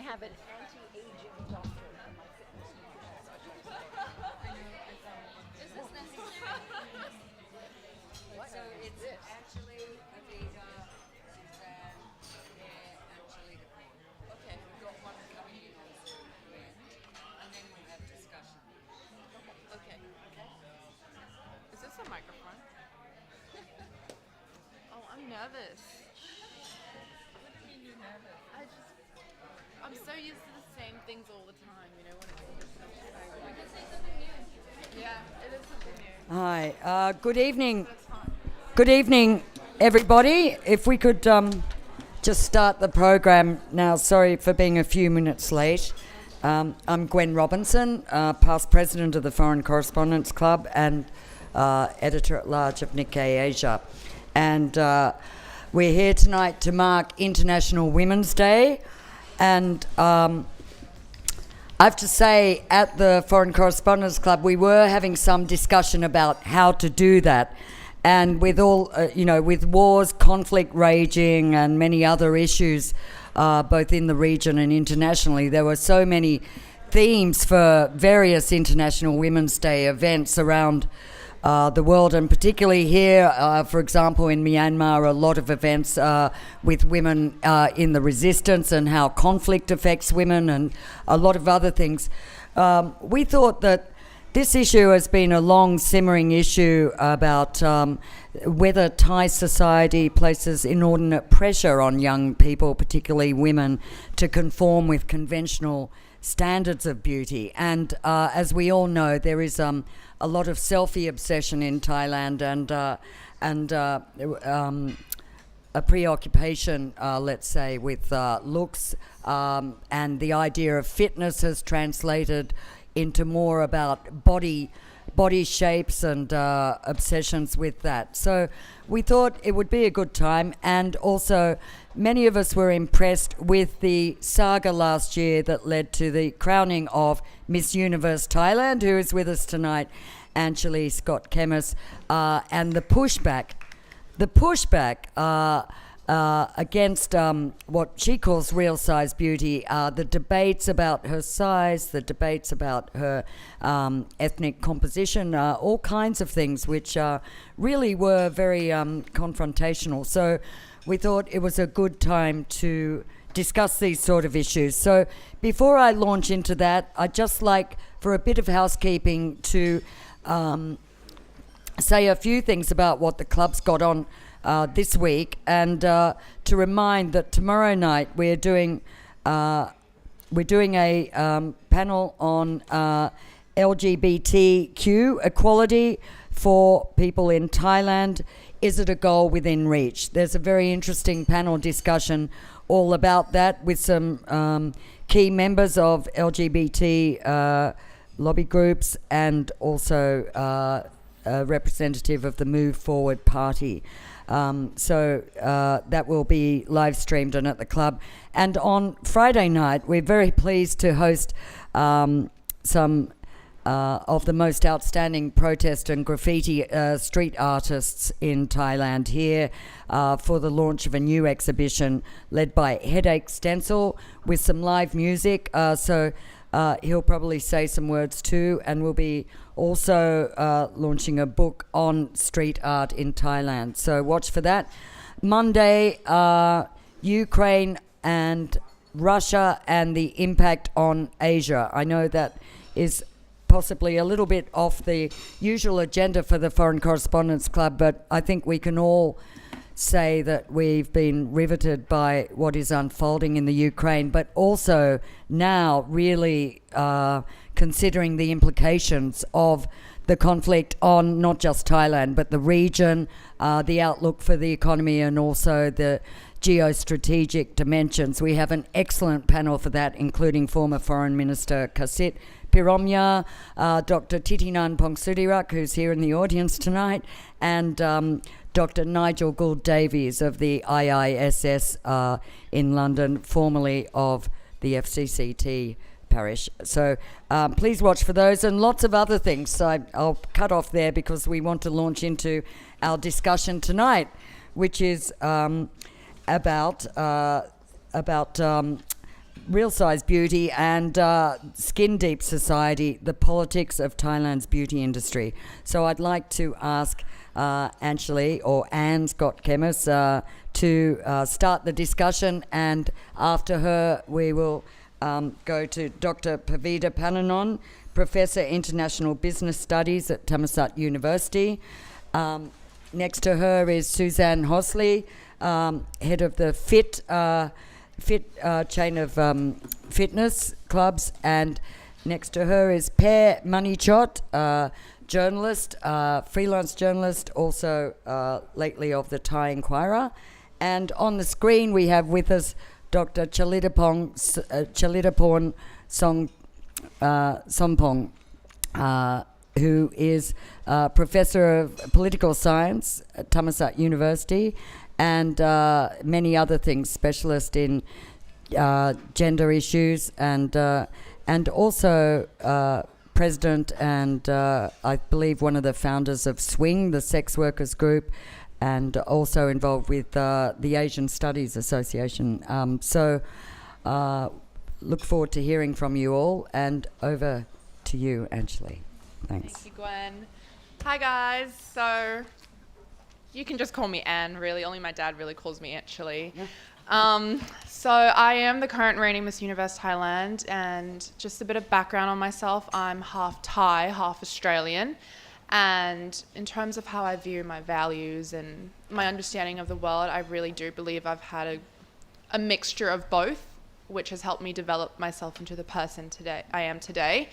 have an anti-aging doctor in my fitness Is this necessary? So it's Anchilee, Avita, Suzanne, Pear, Anchilee. Okay, we've got one coming in on Zoom at the end, and then we'll have discussion. Okay. Is this a microphone? Oh, I'm nervous. What do you mean you're nervous? I'm so used to the same things all the time, you know, when it's We can say something new. yeah, it is something new. Hi, good evening. That's fine. Good evening, everybody. If we could just start the program now. Sorry for being a few minutes late. I'm Gwen Robinson, past president of the Foreign Correspondents Club and editor-at-large of Nikkei Asia. And we're here tonight to mark International Women's Day. And I have to say, at the Foreign Correspondents Club, we were having some discussion about how to do that. And with all, with wars, conflict raging, and many other issues, both in the region and internationally, there were so many themes for various International Women's Day events around the world, and particularly here, for example, in Myanmar, a lot of events with women in the resistance and how conflict affects women and a lot of other things. We thought that this issue has been a long simmering issue about whether Thai society places inordinate pressure on young people, particularly women, to conform with conventional standards of beauty. And as we all know, there is a lot of selfie obsession in Thailand and a preoccupation, let's say, with looks, and the idea of fitness has translated into more about body shapes and obsessions with that. So we thought it would be a good time, and also many of us were impressed with the saga last year that led to the crowning of Miss Universe Thailand, who is with us tonight, Anchilee Scott-Kemmis, and the pushback against what she calls real size beauty, the debates about her size, the debates about her ethnic composition, all kinds of things which really were very confrontational. So we thought it was a good time to discuss these sort of issues. So before I launch into that, I'd just like, for a bit of housekeeping, to say a few things about what the club's got on this week, and to remind that tomorrow night we're doing a panel on LGBTQ equality for people in Thailand. Is it a goal within reach? There's a very interesting panel discussion all about that with some key members of LGBT lobby groups and also a representative of the Move Forward Party. So that will be live streamed and at the club. And on Friday night, we're very pleased to host some of the most outstanding protest and graffiti street artists in Thailand here for the launch of a new exhibition led by Headache Stencil with some live music. So he'll probably say some words too, and we'll be also launching a book on street art in Thailand. So watch for that. Monday, Ukraine and Russia and the impact on Asia. I know that is possibly a little bit off the usual agenda for the Foreign Correspondents Club, but I think we can all say that we've been riveted by what is unfolding in the Ukraine, but also now really considering the implications of the conflict on not just Thailand, but the region, the outlook for the economy, and also the geostrategic dimensions. We have an excellent panel for that, including former Foreign Minister Kasit Piromya, Dr. Titinan Pongsudirak, who's here in the audience tonight, and Dr. Nigel Gould-Davies of the IISS in London, formerly of the FCCT parish. So please watch for those and lots of other things. So I'll cut off there because we want to launch into our discussion tonight, which is about Real Size Beauty and Skin Deep Society, the politics of Thailand's beauty industry. So I'd like to ask Anchilee or Anne Scott-Kemmis to start the discussion, and after her we will go to Dr. Pavita Pananon, Professor International Business Studies at Thammasat University. Next to her is Suzanne Hosley, head of the Fit chain of fitness clubs, and next to her is Pear Maneechote, journalist, freelance journalist, also lately of the Thai Inquirer. And on the screen we have with us Dr. Chalitapong Sompong, who is Professor of Political Science at Thammasat University, and many other things, specialist in gender issues, and also president and I believe one of the founders of Swing, the sex workers group, and also involved with the Asian Studies Association. So look forward to hearing from you all, and over to you, Anchilee. Thanks. Thank you, Gwen. Hi, guys. So you can just call me Anne, really. Only my dad really calls me Anchilee. So I am the current reigning Miss Universe Thailand, and just a bit of background on myself. I'm half Thai, half Australian. And in terms of how I view my values and my understanding of the world, I really do believe I've had a mixture of both, which has helped me develop myself into the person I am today.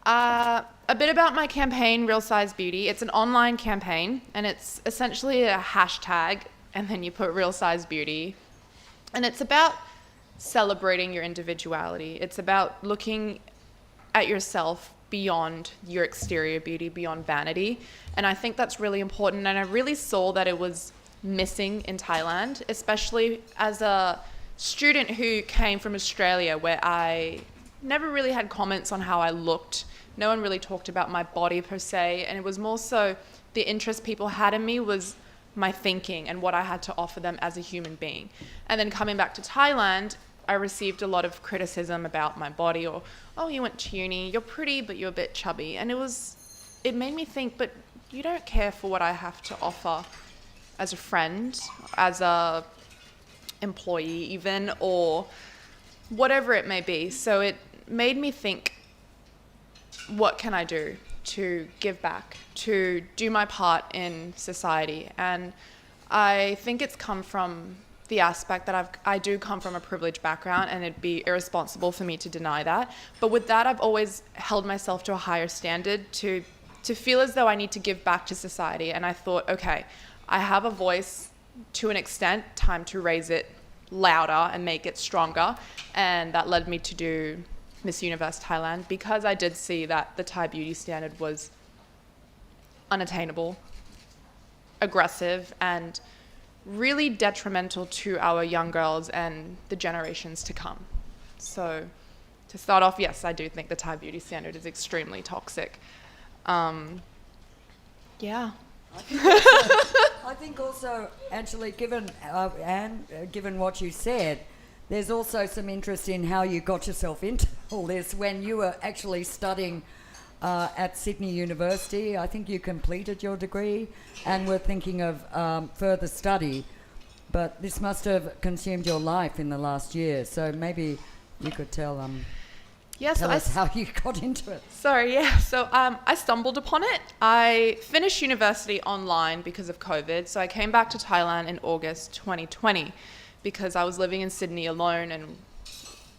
A bit about my campaign, Real Size Beauty. It's an online campaign, and it's essentially a hashtag, and then you put Real Size Beauty. And it's about celebrating your individuality. It's about looking at yourself beyond your exterior beauty, beyond vanity. And I think that's really important. And I really saw that it was missing in Thailand, especially as a student who came from Australia, where I never really had comments on how I looked. No one really talked about my body per se. And it was more so the interest people had in me was my thinking and what I had to offer them as a human being. And then coming back to Thailand, I received a lot of criticism about my body, or, oh, you went to uni, you're pretty, but you're a bit chubby. And it made me think, but you don't care for what I have to offer as a friend, as a employee even, or whatever it may be. So it made me think, what can I do to give back, to do my part in society? And I think it's come from the aspect that I do come from a privileged background, and it'd be irresponsible for me to deny that. But with that, I've always held myself to a higher standard, to feel as though I need to give back to society. And I thought, okay, I have a voice to an extent, time to raise it louder and make it stronger. And that led me to do Miss Universe Thailand, because I did see that the Thai beauty standard was unattainable, aggressive, and really detrimental to our young girls and the generations to come. So to start off, yes, I do think the Thai beauty standard is extremely toxic. Yeah. I think also, Anchilee, given Anne, given what you said, there's also some interest in how you got yourself into all this when you were actually studying at Sydney University. I think you completed your degree and were thinking of further study, but this must have consumed your life in the last year. So maybe you could tell us how you got into it. Sorry, yeah. So I stumbled upon it. I finished university online because of COVID. So I came back to Thailand in August 2020 because I was living in Sydney alone and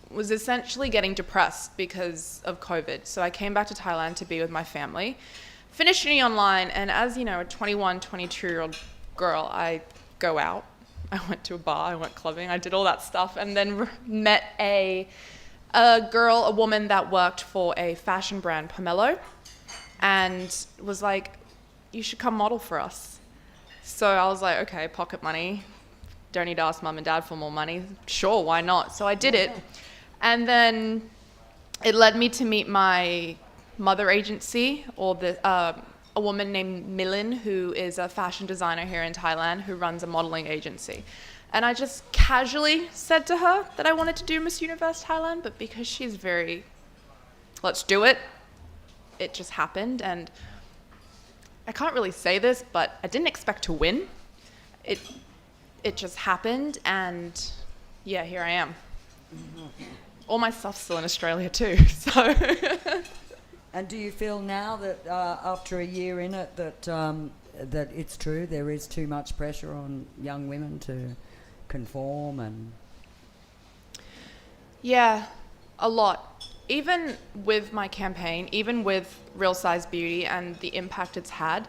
was essentially getting depressed because of COVID. So I came back to Thailand to be with my family. Finished uni online, and as you know, a 21, 22-year-old girl, I go out. I went to a bar, I went clubbing, I did all that stuff, and then met a woman that worked for a fashion brand, Pomelo, and was like, you should come model for us. So I was like, okay, pocket money, don't need to ask mum and dad for more money. Sure, why not? So I did it. And then it led me to meet my mother agency, or a woman named Milin, who is a fashion designer here in Thailand, who runs a modeling agency. And I just casually said to her that I wanted to do Miss Universe Thailand, but because she's very, let's do it, it just happened. And I can't really say this, but I didn't expect to win. It just happened, and yeah, here I am. All my stuff's still in Australia too, so. And do you feel now that after a year in it that it's true, there is too much pressure on young women to conform and... Yeah, a lot. Even with my campaign, even with Real Size Beauty and the impact it's had,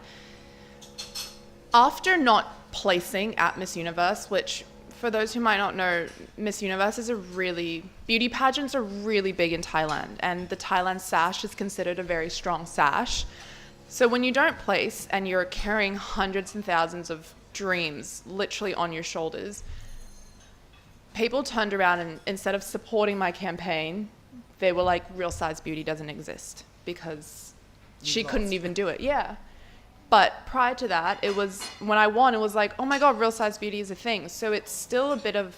after not placing at Miss Universe, which for those who might not know, Miss Universe is beauty pageants are really big in Thailand, and the Thailand sash is considered a very strong sash. So when you don't place and you're carrying hundreds and thousands of dreams literally on your shoulders, people turned around and instead of supporting my campaign, they were like, Real Size Beauty doesn't exist because she couldn't even do it. Yeah. But prior to that, it was, when I won, it was like, oh my God, Real Size Beauty is a thing. So it's still a bit of,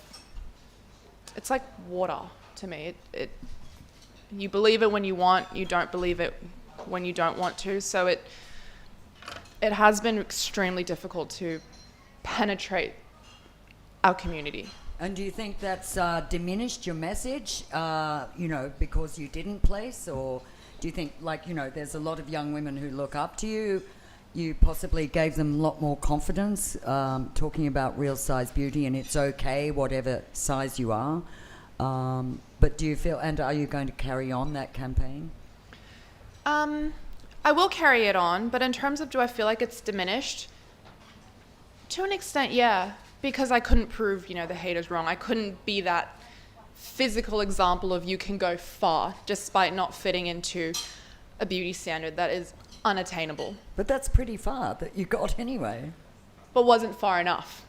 it's like water to me. You believe it when you want, you don't believe it when you don't want to. So it has been extremely difficult to penetrate our community. And do you think that's diminished your message, because you didn't place? Or do you think, there's a lot of young women who look up to you? You possibly gave them a lot more confidence talking about Real Size Beauty, and it's okay whatever size you are. But do you feel, and are you going to carry on that campaign? I will carry it on, but in terms of do I feel like it's diminished? To an extent, yeah, because I couldn't prove, the haters wrong. I couldn't be that physical example of you can go far despite not fitting into a beauty standard that is unattainable. But that's pretty far that you got anyway. But wasn't far enough.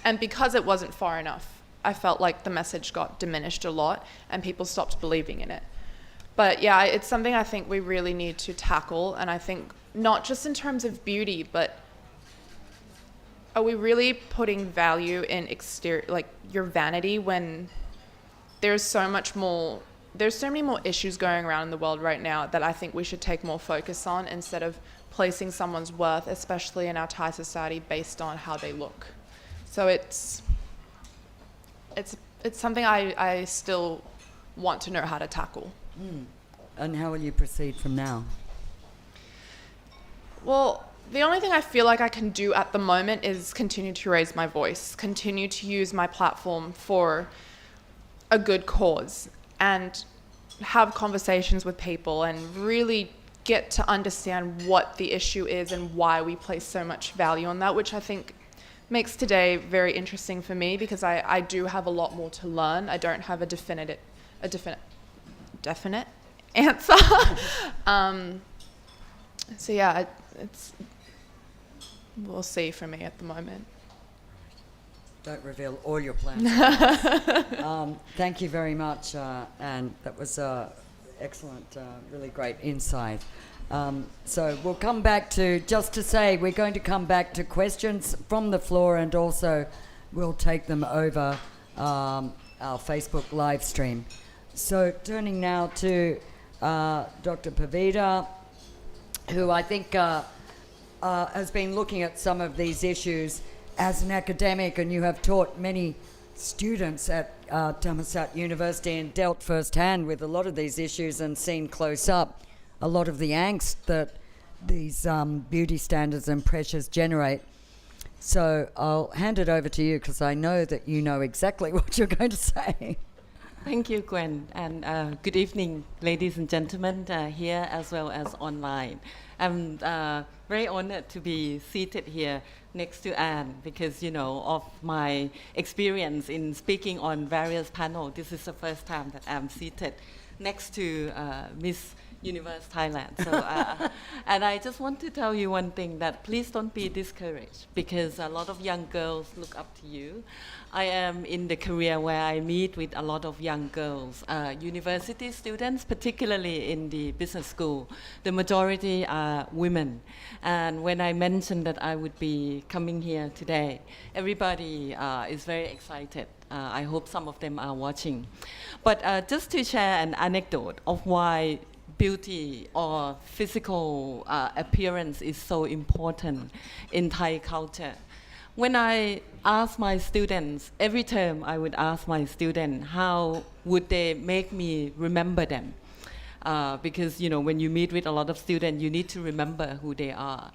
And because it wasn't far enough, I felt like the message got diminished a lot and people stopped believing in it. But yeah, it's something I think we really need to tackle. And I think not just in terms of beauty, but are we really putting value in exterior, like your vanity, when there's so many more issues going around in the world right now that I think we should take more focus on instead of placing someone's worth, especially in our Thai society, based on how they look. So it's something I still want to know how to tackle. And how will you proceed from now? Well, the only thing I feel like I can do at the moment is continue to raise my voice, continue to use my platform for a good cause, and have conversations with people and really get to understand what the issue is and why we place so much value on that, which I think makes today very interesting for me because I do have a lot more to learn. I don't have a definite answer. So yeah, we'll see for me at the moment. Don't reveal all your plans. Thank you very much, Anne. That was excellent, really great insight. So we'll come back to, just to say, we're going to come back to questions from the floor, and also we'll take them over our Facebook live stream. So turning now to Dr. Pavita, who I think has been looking at some of these issues as an academic, and you have taught many students at Thammasat University and dealt firsthand with a lot of these issues and seen close up a lot of the angst that these beauty standards and pressures generate. So I'll hand it over to you because I know that you know exactly what you're going to say. Thank you, Gwen, and good evening, ladies and gentlemen, here as well as online. I'm very honored to be seated here next to Anne because, of my experience in speaking on various panels. This is the first time that I'm seated next to Miss Universe Thailand. So, and I just want to tell you one thing, that please don't be discouraged, because a lot of young girls look up to you. I am in the career where I meet with a lot of young girls, university students, particularly in the business school. The majority are women. And when I mentioned that I would be coming here today, everybody is very excited. I hope some of them are watching. But just to share an anecdote of why beauty or physical appearance is so important in Thai culture. When I ask my students, every term I would ask my student, how would they make me remember them? Because when you meet with a lot of students, you need to remember who they are.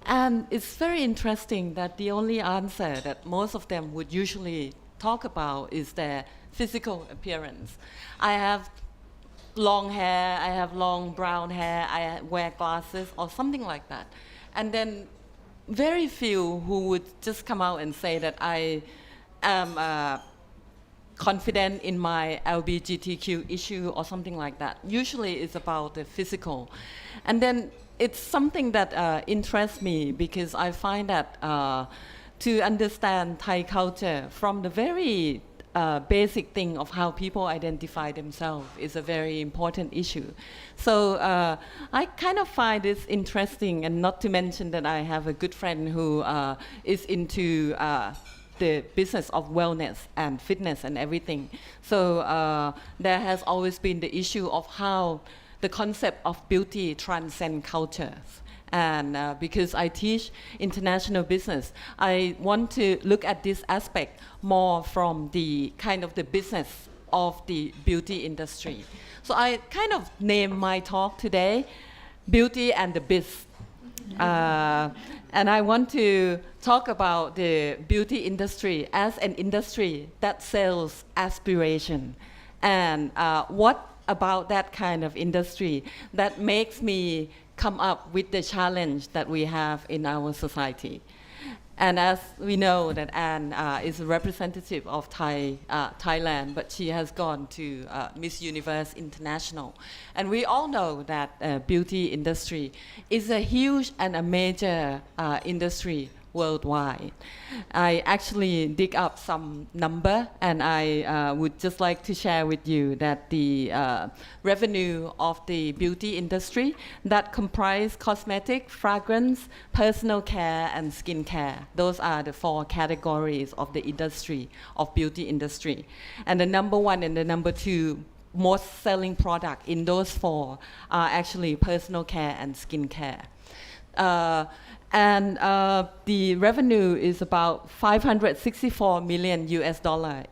And it's very interesting that the only answer that most of them would usually talk about is their physical appearance. I have long hair, I have long brown hair, I wear glasses or something like that. And then very few who would just come out and say that I am confident in my LGBTQ issue or something like that. Usually it's about the physical. And then it's something that interests me, because I find that to understand Thai culture from the very basic thing of how people identify themselves is a very important issue. So I kind of find this interesting, and not to mention that I have a good friend who is into the business of wellness and fitness and everything. So there has always been the issue of how the concept of beauty transcends cultures. And because I teach international business, I want to look at this aspect more from the kind of the business of the beauty industry. So I kind of name my talk today, Beauty and the Biz. And I want to talk about the beauty industry as an industry that sells aspiration. And what about that kind of industry that makes me come up with the challenge that we have in our society. And as we know that Anne is a representative of Thailand, but she has gone to Miss Universe International. And we all know that beauty industry is a huge and a major industry worldwide. I actually dig up some number, and I would just like to share with you that the revenue of the beauty industry that comprise cosmetic, fragrance, personal care, and skincare. Those are the 4 categories of the industry, of beauty industry. And the number 1 and the number 2 most selling product in those 4 are actually personal care and skincare. And the revenue is about $564 million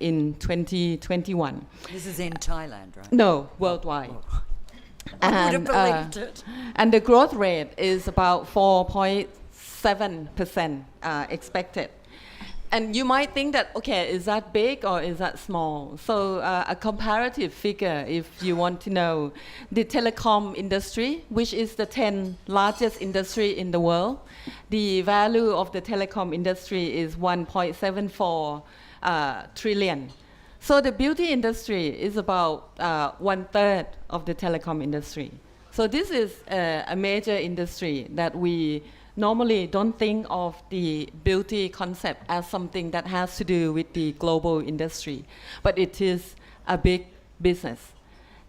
in 2021. This is in Thailand, right? No, worldwide. I would have believed it. And the growth rate is about 4.7% expected. And you might think that, okay, is that big or is that small? So a comparative figure, if you want to know, the telecom industry, which is the 10th largest industry in the world, the value of the telecom industry is 1.74 trillion. So the beauty industry is about 1/3 of the telecom industry. So this is a major industry that we normally don't think of the beauty concept as something that has to do with the global industry, but it is a big business.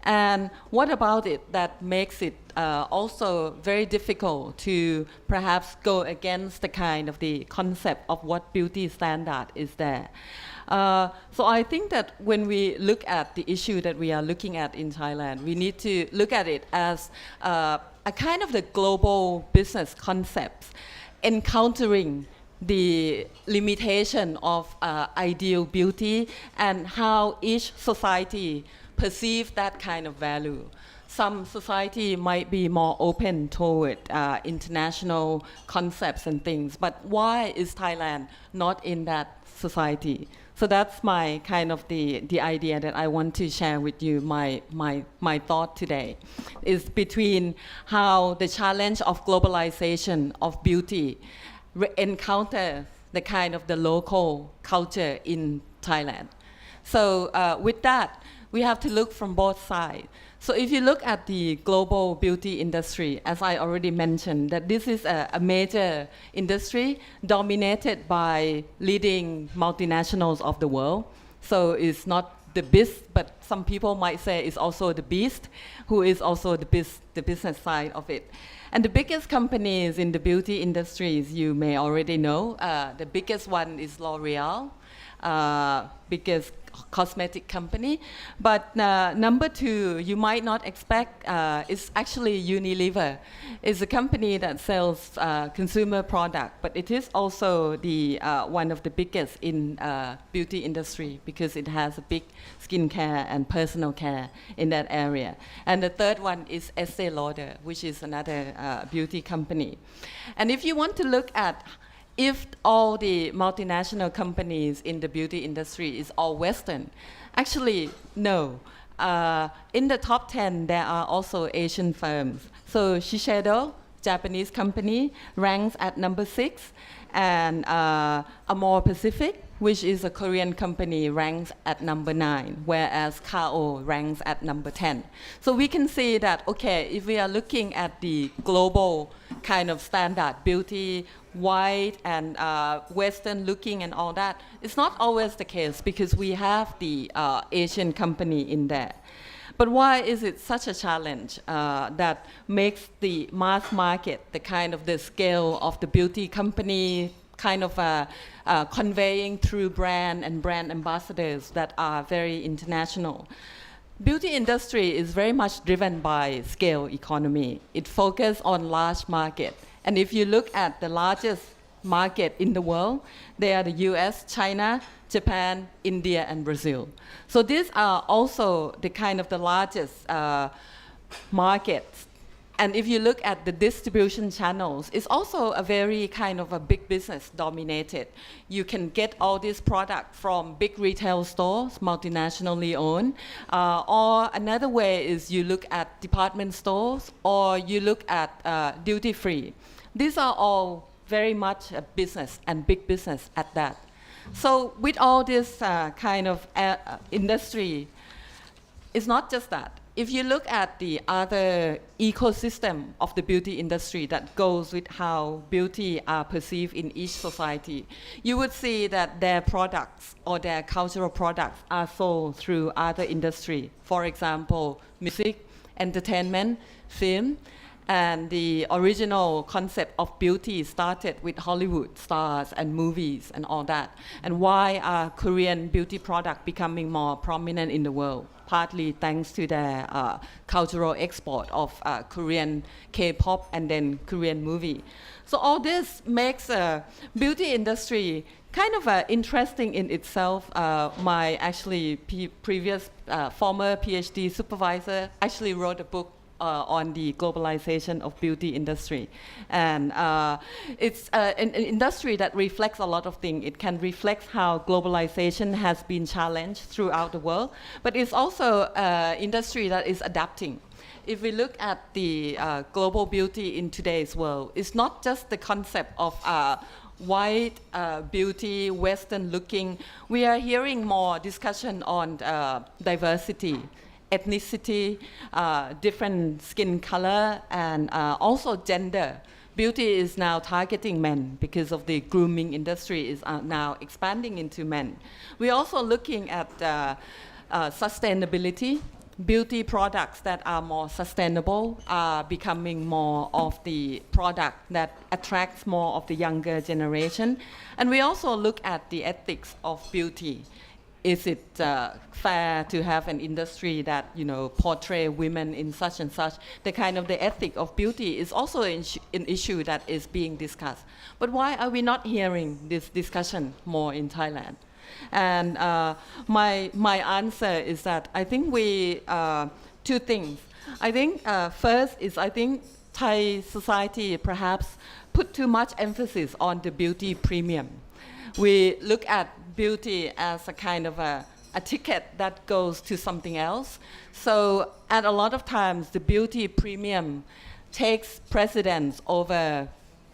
And what about it that makes it also very difficult to perhaps go against the kind of the concept of what beauty standard is there? So I think that when we look at the issue that we are looking at in Thailand, we need to look at it as a kind of the global business concepts encountering the limitation of ideal beauty and how each society perceives that kind of value. Some society might be more open toward international concepts and things, but why is Thailand not in that society? So that's my kind of the idea that I want to share with you, my thought today, is between how the challenge of globalization of beauty encounters the kind of the local culture in Thailand. So with that, we have to look from both sides. So if you look at the global beauty industry, as I already mentioned, that this is a major industry dominated by leading multinationals of the world. So it's not the beast, but some people might say it's also the beast, who is also the business side of it. And the biggest companies in the beauty industries, you may already know. The biggest one is L'Oreal, biggest cosmetic company. But number two, you might not expect, is actually Unilever. It's a company that sells consumer product, but it is also the one of the biggest in beauty industry because it has a big skincare and personal care in that area. And the third one is Estee Lauder, which is another beauty company. And if you want to look at if all the multinational companies in the beauty industry is all Western, actually, no. In the top 10, there are also Asian firms. So Shiseido, Japanese company, ranks at number 6, and Amore Pacific, which is a Korean company, ranks at number 9, whereas Kao ranks at number 10. So we can see that, okay, if we are looking at the global kind of standard beauty, white and Western looking and all that, it's not always the case because we have the Asian company in there. But why is it such a challenge that makes the mass market, the kind of the scale of the beauty company, kind of conveying through brand and brand ambassadors that are very international? Beauty industry is very much driven by scale economy. It focuses on large market. And if you look at the largest market in the world, they are the US, China, Japan, India, and Brazil. So these are also the kind of the largest markets. And if you look at the distribution channels, it's also a very kind of a big business dominated. You can get all this product from big retail stores, multinationally owned, or another way is you look at department stores or you look at duty free. These are all very much a business and big business at that. So with all this kind of industry, it's not just that. If you look at the other ecosystem of the beauty industry that goes with how beauty are perceived in each society, you would see that their products or their cultural products are sold through other industry. For example, music, entertainment, film. And the original concept of beauty started with Hollywood stars and movies and all that. And why are Korean beauty products becoming more prominent in the world? Partly thanks to their cultural export of Korean K-pop and then Korean movie. So all this makes a beauty industry kind of interesting in itself. My actually previous former PhD supervisor actually wrote a book on the globalization of beauty industry. And it's an industry that reflects a lot of things. It can reflect how globalization has been challenged throughout the world, but it's also an industry that is adapting. If we look at the global beauty in today's world, it's not just the concept of white beauty, Western looking. We are hearing more discussion on diversity, ethnicity, different skin color, and also gender. Beauty is now targeting men because of the grooming industry is now expanding into men. We're also looking at sustainability. Beauty products that are more sustainable are becoming more of the product that attracts more of the younger generation. And we also look at the ethics of beauty. Is it fair to have an industry that, you know, portray women in such and such? The kind of the ethic of beauty is also an issue that is being discussed. But why are we not hearing this discussion more in Thailand? And my answer is that I think we, two things. I think first is I think Thai society perhaps put too much emphasis on the beauty premium. We look at beauty as a kind of a ticket that goes to something else. So at a lot of times the beauty premium takes precedence over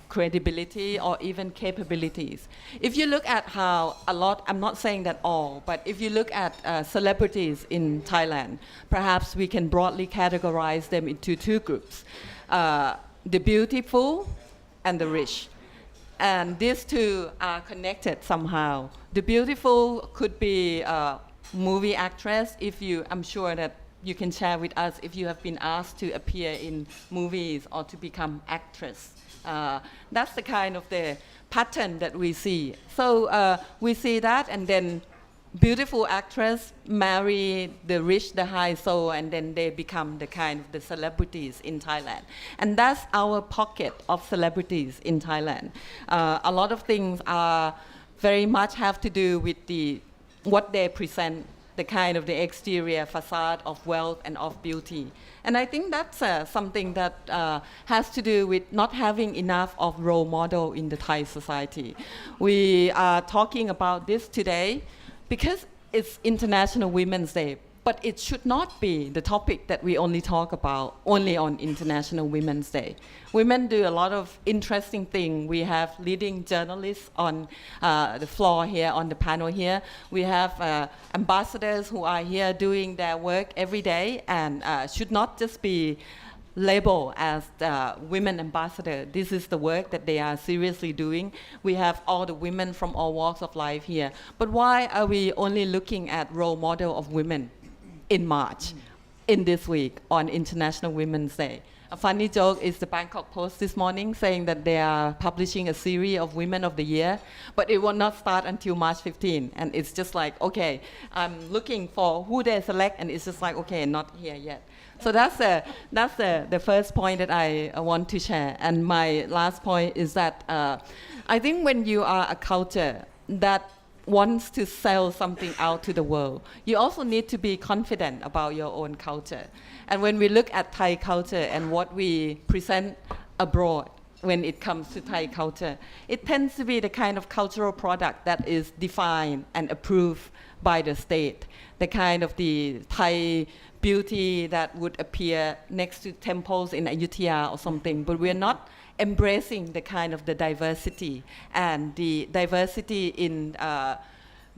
credibility or even capabilities. If you look at how a lot, I'm not saying that all, but if you look at celebrities in Thailand, perhaps we can broadly categorize them into two groups, the beautiful and the rich. And these two are connected somehow. The beautiful could be a movie actress. I'm sure that you can share with us if you have been asked to appear in movies or to become actress. That's the kind of the pattern that we see. So we see that, and then beautiful actress marry the rich, the high soul, and then they become the kind of the celebrities in Thailand. And that's our pocket of celebrities in Thailand. A lot of things are very much have to do with what they present, the kind of the exterior facade of wealth and of beauty. And I think that's something that has to do with not having enough of role model in the Thai society. We are talking about this today because it's International Women's Day, but it should not be the topic that we only talk about only on International Women's Day. Women do a lot of interesting things. We have leading journalists on the floor here, on the panel here. We have ambassadors who are here doing their work every day and should not just be labeled as the women ambassador. This is the work that they are seriously doing. We have all the women from all walks of life here. But why are we only looking at role model of women in March, in this week, on International Women's Day? A funny joke is the Bangkok Post this morning saying that they are publishing a series of Women of the Year, but it will not start until March 15. And it's just like, okay, I'm looking for who they select, and it's just like, okay, not here yet. So that's the first point that I want to share. And my last point is that I think when you are a culture that wants to sell something out to the world, you also need to be confident about your own culture. And when we look at Thai culture and what we present abroad when it comes to Thai culture, it tends to be the kind of cultural product that is defined and approved by the state, the kind of the Thai beauty that would appear next to temples in Ayutthaya or something, but we're not embracing the kind of the diversity and the diversity in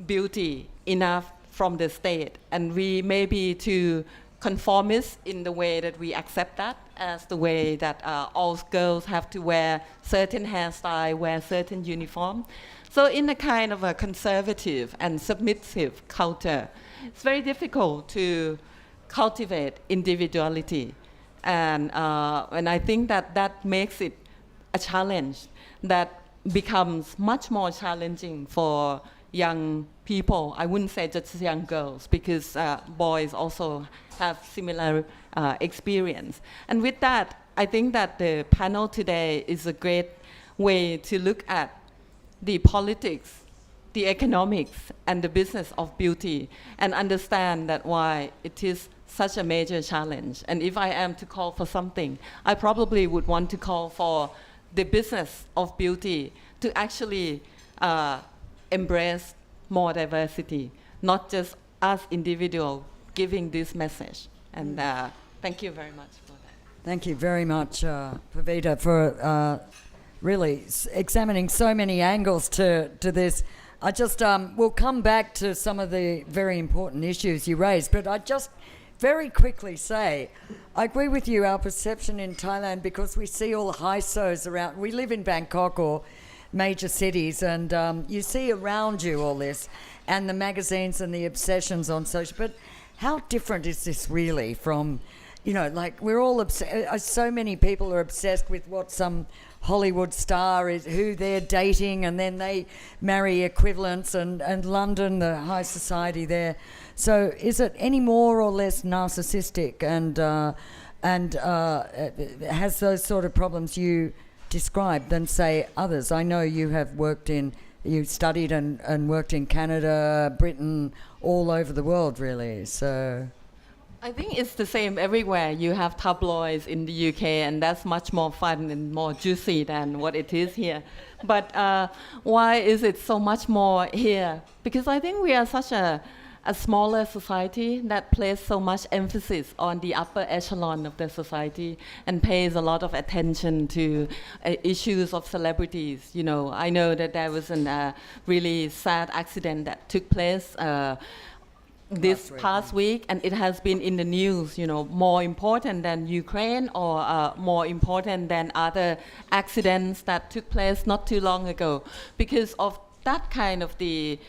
beauty enough from the state. And we may be too conformist in the way that we accept that as the way that all girls have to wear certain hairstyle, wear certain uniform. So in a kind of a conservative and submissive culture, it's very difficult to cultivate individuality. And I think that makes it a challenge that becomes much more challenging for young people. I wouldn't say just young girls, because boys also have similar experience. And with that, I think that the panel today is a great way to look at the politics, the economics, and the business of beauty, and understand that why it is such a major challenge. And if I am to call for something, I probably would want to call for the business of beauty to actually embrace more diversity, not just us individuals giving this message. And thank you very much for that. Thank you very much, Pavita, for really examining so many angles to this. I just will come back to some of the very important issues you raised, but I just very quickly say, I agree with you, our perception in Thailand, because we see all the high-sos around. We live in Bangkok or major cities, and you see around you all this, and the magazines and the obsessions on social. But how different is this really from, like we're all so many people are obsessed with what some Hollywood star is, who they're dating, and then they marry equivalents, and London, the high society there. So is it any more or less narcissistic and has those sort of problems you described than, say, others? I know you studied and worked in Canada, Britain, all over the world, really. So I think it's the same everywhere. You have tabloids in the UK, and that's much more fun and more juicy than what it is here. But why is it so much more here? Because I think we are such a a smaller society that places so much emphasis on the upper echelon of the society and pays a lot of attention to issues of celebrities. You know, I know that there was a really sad accident that took place this past week, and it has been in the news, you know, more important than Ukraine or more important than other accidents that took place not too long ago, because of that kind of the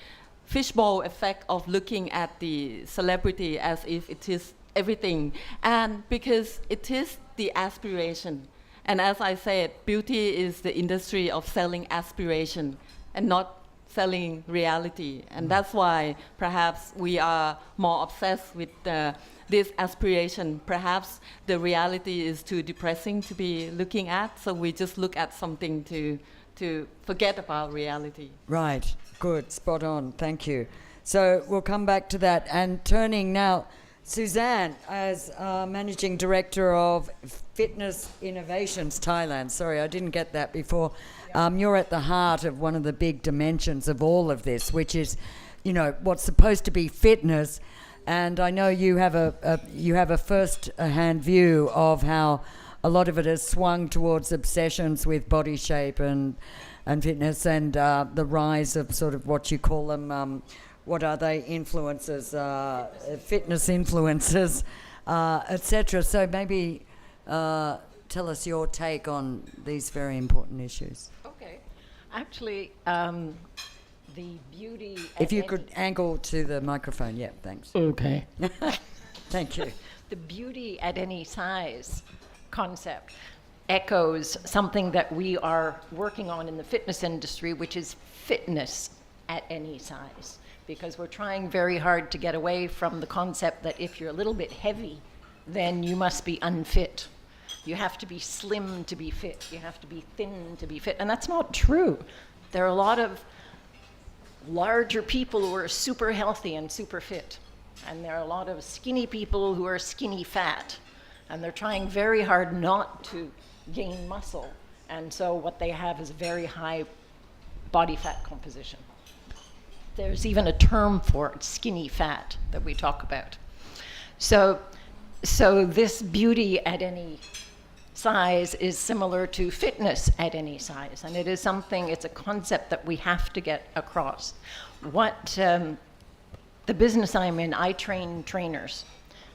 fishbowl effect of looking at the celebrity as if it is everything, and because it is the aspiration. And as I said, beauty is the industry of selling aspiration and not selling reality. And that's why perhaps we are more obsessed with this aspiration. Perhaps the reality is too depressing to be looking at, so we just look at something to forget about reality. Right, good, spot on, thank you. So we'll come back to that. And turning now, Suzanne, as Managing Director of Fitness Innovations Thailand. Sorry, I didn't get that before. You're at the heart of one of the big dimensions of all of this, which is, you know, what's supposed to be fitness. And I know you have a first-hand view of how a lot of it has swung towards obsessions with body shape and fitness, and the rise of sort of what you call them, what are they, influencers, fitness influencers, etc. So maybe tell us your take on these very important issues. Okay. Actually, the beauty... If you could angle to the microphone, yeah, thanks. Okay. Thank you. The beauty at any size concept echoes something that we are working on in the fitness industry, which is fitness at any size. Because we're trying very hard to get away from the concept that if you're a little bit heavy, then you must be unfit. You have to be slim to be fit. You have to be thin to be fit. And that's not true. There are a lot of larger people who are super healthy and super fit. And there are a lot of skinny people who are skinny fat. And they're trying very hard not to gain muscle. And so what they have is very high body fat composition. There's even a term for it, skinny fat, that we talk about. So this beauty at any size is similar to fitness at any size. And it is something, it's a concept that we have to get across. What the business I'm in, I train trainers.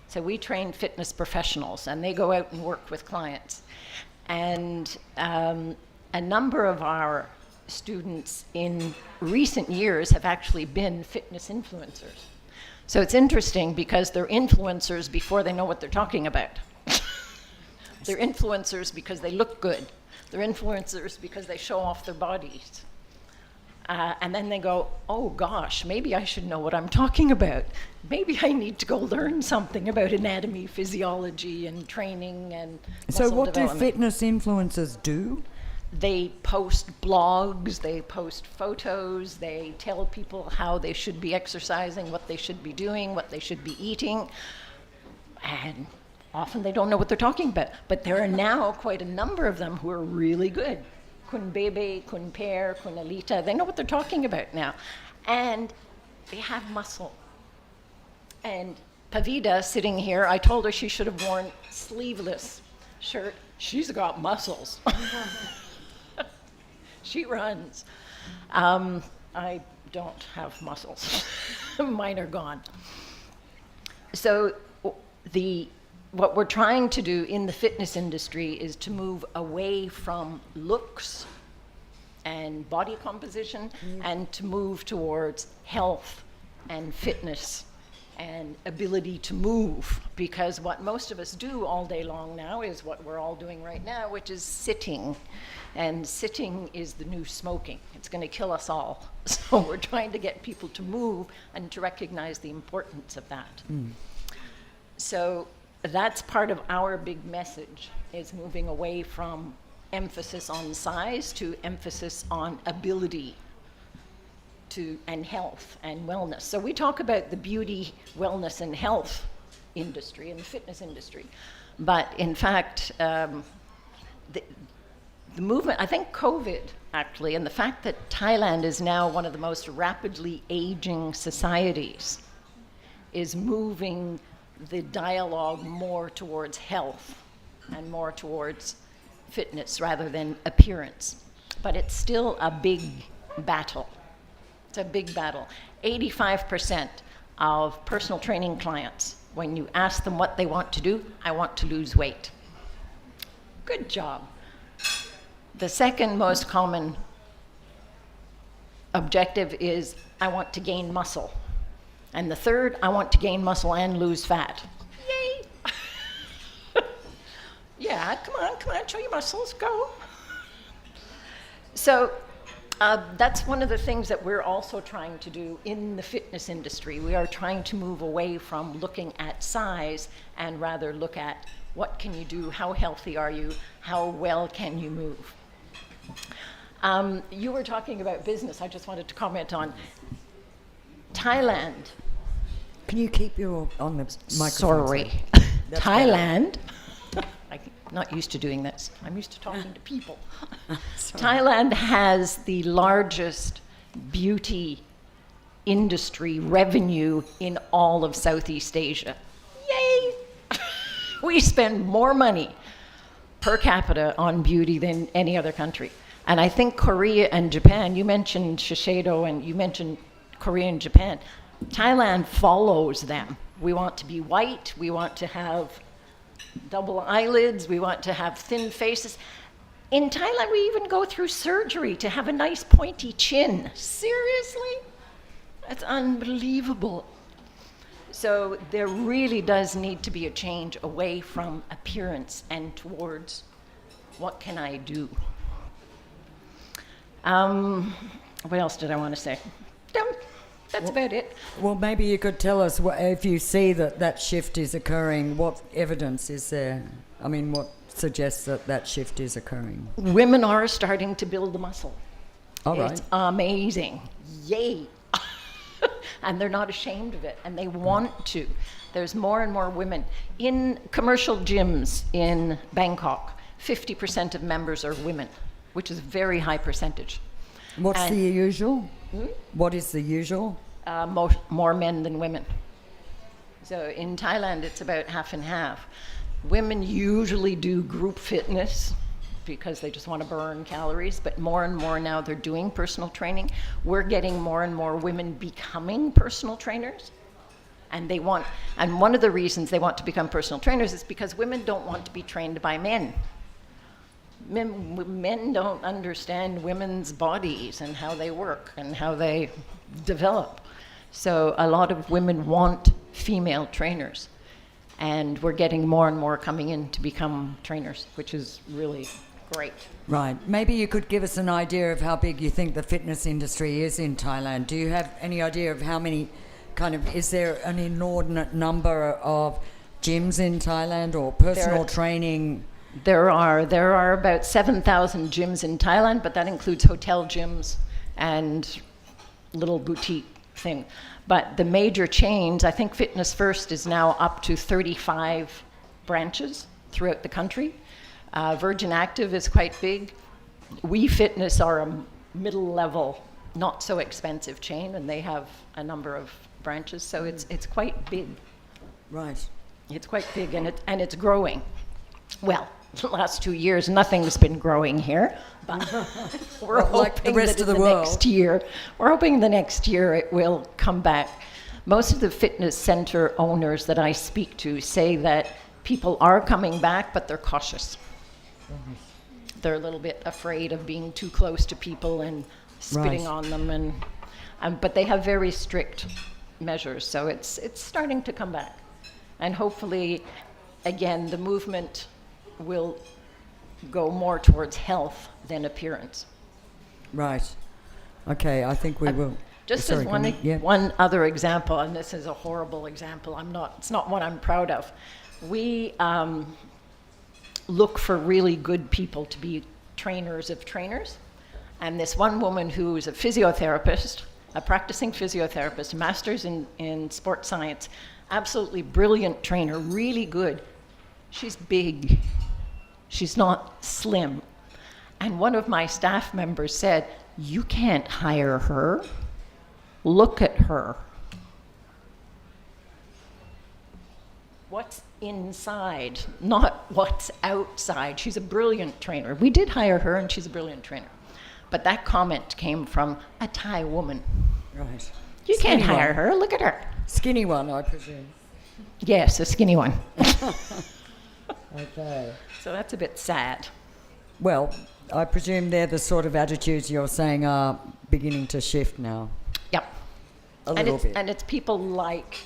So we train fitness professionals, and they go out and work with clients. And a number of our students in recent years have actually been fitness influencers. So it's interesting because they're influencers before they know what they're talking about. They're influencers because they look good. They're influencers because they show off their bodies. And then they go, oh gosh, maybe I should know what I'm talking about. Maybe I need to go learn something about anatomy, physiology, and training and muscle So what do development. fitness influencers do? They post blogs, they post photos, they tell people how they should be exercising, what they should be doing, what they should be eating. And often they don't know what they're talking about. But there are now quite a number of them who are really good. Kun Bebe, Kun Pear, Kun Alita, they know what they're talking about now. And they have muscle. And Pavida, sitting here, I told her she should have worn sleeveless shirt. She's got muscles. She runs. I don't have muscles. Mine are gone. So what we're trying to do in the fitness industry is to move away from looks and body composition and to move towards health and fitness and ability to move, because what most of us do all day long now is what we're all doing right now, which is sitting. And sitting is the new smoking. It's going to kill us all. So we're trying to get people to move and to recognize the importance of that. So that's part of our big message, is moving away from emphasis on size to emphasis on ability and health and wellness. So we talk about the beauty, wellness, and health industry and the fitness industry. But in fact, the movement, I think COVID actually, and the fact that Thailand is now one of the most rapidly aging societies is moving the dialogue more towards health and more towards fitness rather than appearance. But it's still a big battle. It's a big battle. 85% of personal training clients, when you ask them what they want to do, I want to lose weight. Good job. The second most common objective is, I want to gain muscle. And the third, I want to gain muscle and lose fat. Yay! Yeah, come on, show your muscles, go. So that's one of the things that we're also trying to do in the fitness industry. We are trying to move away from looking at size and rather look at what can you do, how healthy are you, how well can you move. You were talking about business. I just wanted to comment on Thailand. Can you keep your on the microphone? Sorry. That's Thailand. I'm not used to doing this. I'm used to talking to people. Thailand has the largest beauty industry revenue in all of Southeast Asia. Yay! We spend more money per capita on beauty than any other country. And I think Korea and Japan, you mentioned Shiseido and you mentioned Korea and Japan, Thailand follows them. We want to be white, we want to have double eyelids, we want to have thin faces. In Thailand, we even go through surgery to have a nice pointy chin. Seriously? That's unbelievable. So there really does need to be a change away from appearance and towards what can I do? What else did I want to say? That's about it. Well, maybe you could tell us if you see that shift is occurring, what evidence is there? I mean, what suggests that shift is occurring? Women are starting to build the muscle. All right. It's amazing. Yay. And they're not ashamed of it, and they want to. There's more and more women. In commercial gyms in Bangkok, 50% of members are women, which is a very high percentage. What's the usual? What is the usual? More men than women. So in Thailand, it's about half and half. Women usually do group fitness because they just want to burn calories, but more and more now they're doing personal training. We're getting more and more women becoming personal trainers. And one of the reasons they want to become personal trainers is because women don't want to be trained by men. Men don't understand women's bodies and how they work and how they develop. So a lot of women want female trainers. And we're getting more and more coming in to become trainers, which is really great. Right. Maybe you could give us an idea of how big you think the fitness industry is in Thailand. Do you have any idea of how many is there an inordinate number of gyms in Thailand or personal training? There are about 7,000 gyms in Thailand, but that includes hotel gyms and little boutique thing. But the major chains, I think Fitness First is now up to 35 branches throughout the country. Virgin Active is quite big. We Fitness are a middle level, not so expensive chain, and they have a number of branches, so it's quite big. Right. It's quite big, and it's growing. Well, the last 2 years, nothing's been growing here, but we're hoping like the rest of the world. We're hoping the next year it will come back. Most of the fitness center owners that I speak to say that people are coming back, but they're cautious. They're a little bit afraid of being too close to people and spitting on them, and but they have very strict measures, so it's starting to come back, and hopefully, again, the movement will go more towards health than appearance. Right. Okay, I think we will. Just Sorry, as one other example, and this is a horrible example, it's not one I'm proud of. We look for really good people to be trainers of trainers. And this one woman who is a physiotherapist, a practicing physiotherapist, a master's in sports science, absolutely brilliant trainer, really good. She's big. She's not slim. And one of my staff members said, "You can't hire her. Look at her." what's inside, not what's outside. She's a brilliant trainer. We did hire her, and she's a brilliant trainer. But that comment came from a Thai woman. Right. You can't Skinny hire one. her. Look at her. Skinny one, I presume. Yes, a skinny one. Okay. So that's a bit sad. Well, I presume they're the sort of attitudes you're saying are beginning to shift now. Yep. A little bit. And it's people like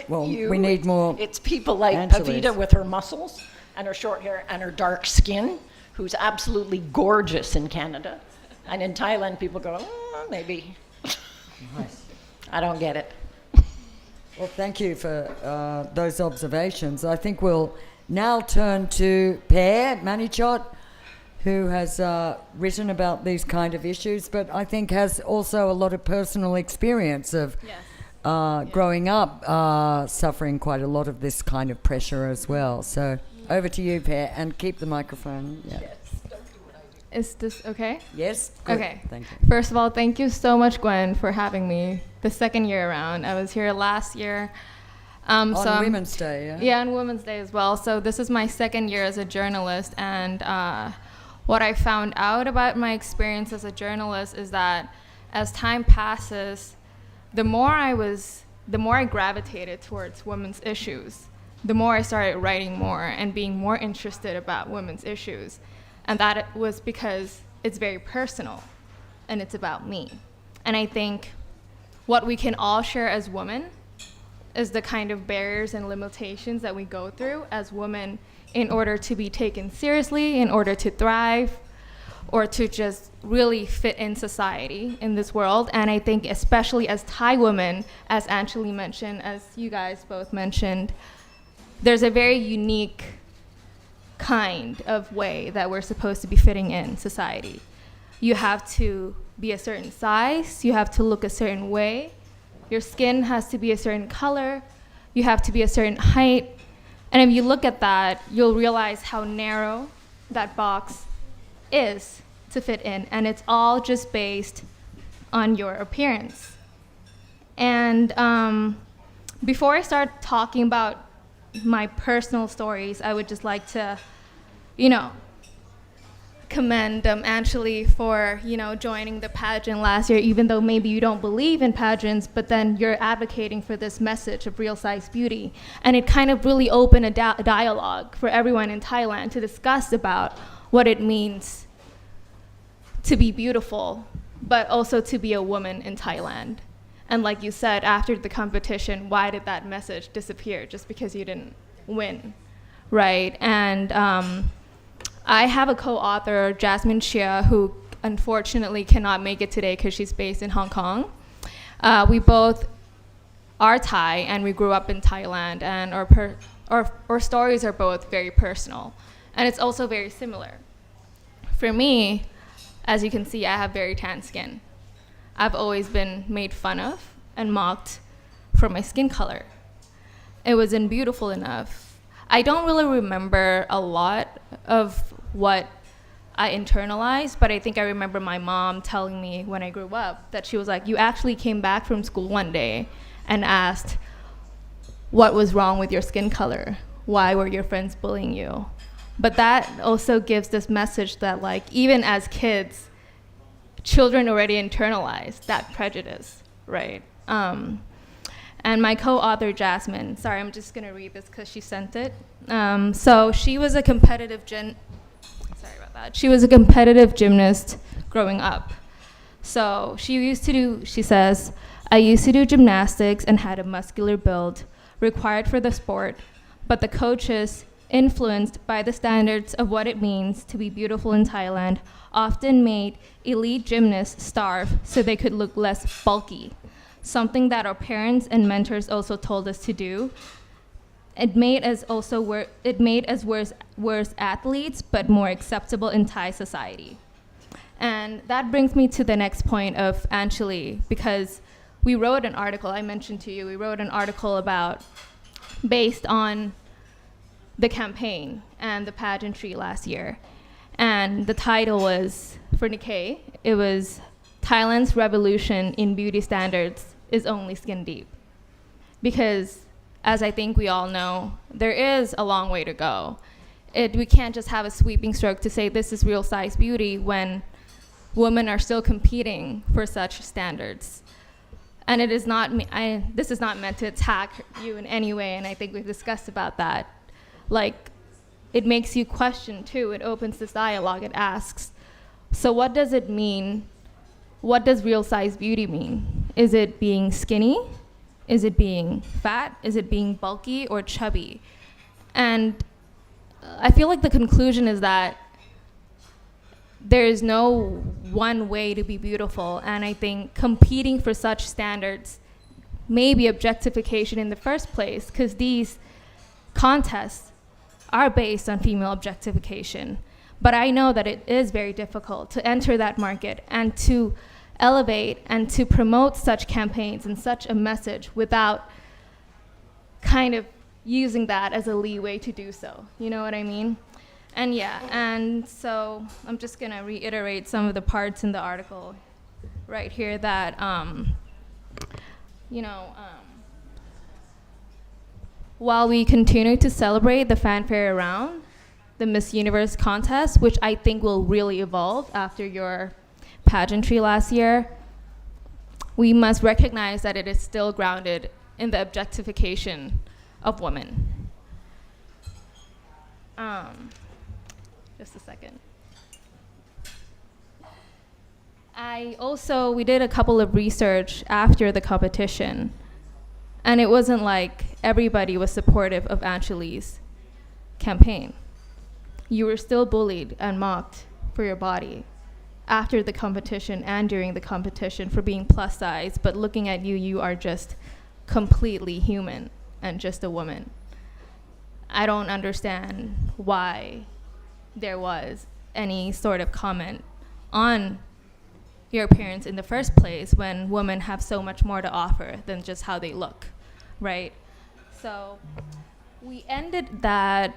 Well, you. we need more It's people like Anchilees. Pavita with her muscles and her short hair and her dark skin, who's absolutely gorgeous in Canada. And in Thailand, people go, maybe. Nice. I don't get it. Well, thank you for those observations. I think we'll now turn to Pear Maneechote, who has written about these kind of issues, but I think has also a lot of personal experience of growing up, suffering quite a lot of this kind of pressure as well. So over to you, Pear, and keep the microphone. Yeah. Is this okay? Yes? Good. Okay. Thank you. First of all, thank you so much, Gwen, for having me the second year around. I was here last year. On Women's Day, yeah? Yeah, on Women's Day as well. So this is my second year as a journalist, and what I found out about my experience as a journalist is that as time passes, the more I gravitated towards women's issues, the more I started writing more and being more interested about women's issues. And that it was because it's very personal and it's about me. And I think what we can all share as women is the kind of barriers and limitations that we go through as women in order to be taken seriously, in order to thrive, or to just really fit in society in this world. And I think especially as Thai women, as Anchilee mentioned, as you guys both mentioned, there's a very unique kind of way that we're supposed to be fitting in society. You have to be a certain size, you have to look a certain way, your skin has to be a certain color, you have to be a certain height, and if you look at that, you'll realize how narrow that box is to fit in, and it's all just based on your appearance. And before I start talking about my personal stories, I would just like to, commend Anchilee for, joining the pageant last year, even though maybe you don't believe in pageants, but then you're advocating for this message of real size beauty. And it kind of really opened a dialogue for everyone in Thailand to discuss about what it means to be beautiful, but also to be a woman in Thailand. And like you said, after the competition, why did that message disappear just because you didn't win, right? And I have a co-author, Jasmine Chia, who unfortunately cannot make it today because she's based in Hong Kong. We both are Thai, and we grew up in Thailand, and our stories are both very personal, and it's also very similar. For me, as you can see, I have very tan skin. I've always been made fun of and mocked for my skin color. It wasn't beautiful enough. I don't really remember a lot of what I internalized, but I think I remember my mom telling me when I grew up that she was like, you actually came back from school one day and asked what was wrong with your skin color. Why were your friends bullying you? But that also gives this message that, like, even as kids, children already internalize that prejudice, right? And my co-author, Jasmine, sorry, I'm just gonna read this because she sent it. So she was a competitive She was a competitive gymnast growing up. So she says, I used to do gymnastics and had a muscular build required for the sport, but the coaches, influenced by the standards of what it means to be beautiful in Thailand, often made elite gymnasts starve so they could look less bulky, something that our parents and mentors also told us to do. It made us worse athletes, but more acceptable in Thai society. And that brings me to the next point of Anchilee, because we wrote an article, I mentioned to you, we wrote an article based on the campaign and the pageantry last year. And the title was, for Nikkei, it was Thailand's Revolution in Beauty Standards is Only Skin Deep. Because as I think we all know, there is a long way to go. We can't just have a sweeping stroke to say this is real size beauty when women are still competing for such standards. And it is not, this is not meant to attack you in any way, and I think we've discussed about that. Like, it makes you question too, it opens this dialogue, it asks, so what does it mean? What does real size beauty mean? Is it being skinny? Is it being fat? Is it being bulky or chubby? And I feel like the conclusion is that there is no one way to be beautiful, and I think competing for such standards may be objectification in the first place, because these contests are based on female objectification. But I know that it is very difficult to enter that market and to elevate and to promote such campaigns and such a message without kind of using that as a leeway to do so. You know what I mean? And yeah, and so I'm just gonna reiterate some of the parts in the article right here that, while we continue to celebrate the fanfare around the Miss Universe contest, which I think will really evolve after your pageantry last year, we must recognize that it is still grounded in the objectification of women. Just a second. We did a couple of research after the competition, and it wasn't like everybody was supportive of Anchilee's campaign. You were still bullied and mocked for your body after the competition and during the competition for being plus size, but looking at you, you are just completely human and just a woman. I don't understand why there was any sort of comment on your appearance in the first place when women have so much more to offer than just how they look, right? So we ended that,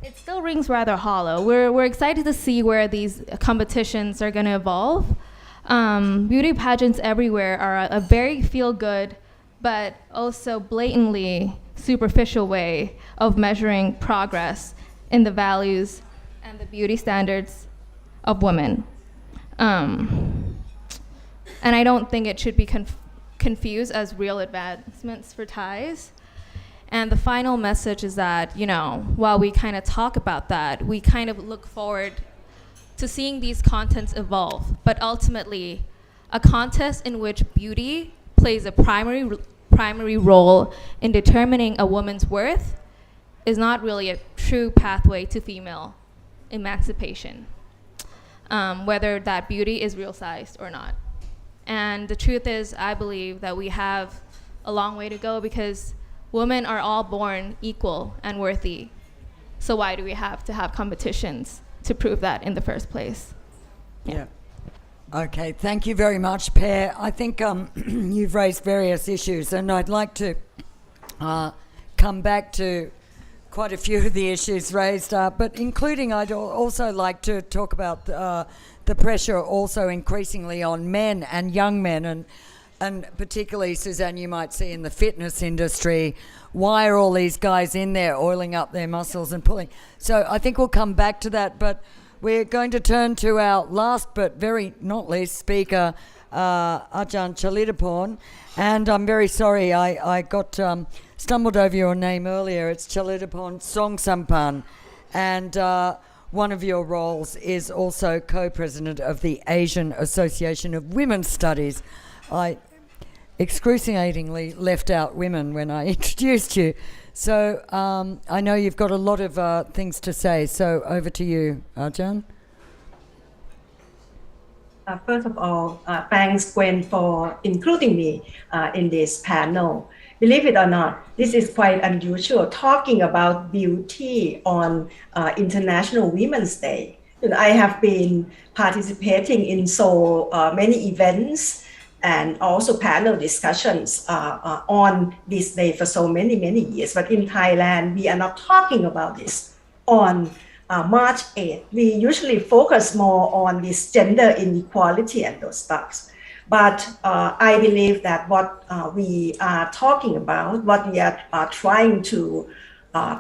it still rings rather hollow. We're excited to see where these competitions are gonna evolve. Beauty pageants everywhere are a very feel-good, but also blatantly superficial way of measuring progress in the values and the beauty standards of women. And I don't think it should be confused as real advancements for Thais. And the final message is that, while we kind of talk about that, we kind of look forward to seeing these contents evolve. But ultimately, a contest in which beauty plays a primary role in determining a woman's worth is not really a true pathway to female emancipation, whether that beauty is real-sized or not. And the truth is, I believe that we have a long way to go because women are all born equal and worthy. So why do we have to have competitions to prove that in the first place? Yeah. Okay, thank you very much, Pear. I think you've raised various issues, and I'd like to come back to quite a few of the issues raised, but including I'd also like to talk about the pressure also increasingly on men and young men, and particularly, Suzanne, you might see in the fitness industry, why are all these guys in there oiling up their muscles and pulling? So I think we'll come back to that, but we're going to turn to our last but very not least speaker, Ajahn Chalitaporn. And I'm very sorry, I got stumbled over your name earlier. It's Chalitaporn Songsampan. And one of your roles is also co-president of the Asian Association of Women's Studies. I excruciatingly left out women when I introduced you. So I know you've got a lot of things to say, so over to you, Ajahn. First of all, thanks, Gwen, for including me in this panel. Believe it or not, this is quite unusual, talking about beauty on International Women's Day. I have been participating in so many events and also panel discussions on this day for so many years. But in Thailand, we are not talking about this on March 8th. We usually focus more on this gender inequality and those stuff. But I believe that what we are talking about, what we are trying to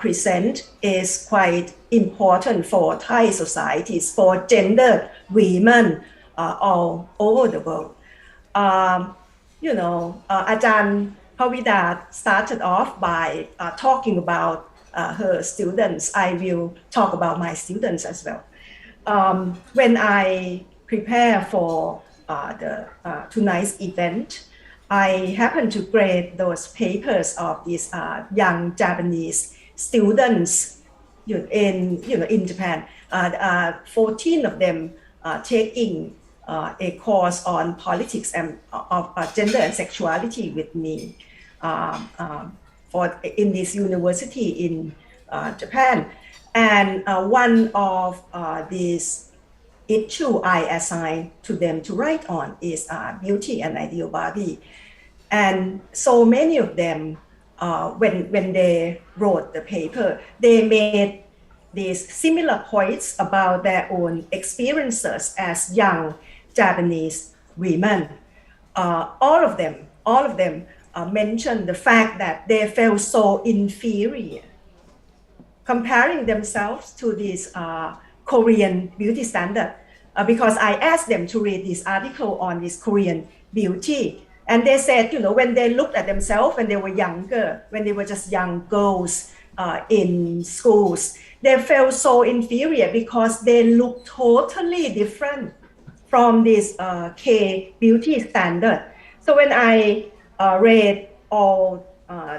present is quite important for Thai societies, for gender women all over the world. Ajahn Pavida started off by talking about her students. I will talk about my students as well. When I prepare for tonight's event, I happened to grade those papers of these young Japanese students in Japan. 14 of them taking a course on politics and of gender and sexuality with me in this university in Japan. And one of these issue I assigned to them to write on is beauty and ideal body. And so many of them, when they wrote the paper, they made these similar points about their own experiences as young Japanese women. All of them mentioned the fact that they felt so inferior, comparing themselves to this Korean beauty standard, because I asked them to read this article on this Korean beauty. And they said, when they looked at themselves when they were younger, when they were just young girls in schools, they felt so inferior because they looked totally different from this K beauty standard. So when I read all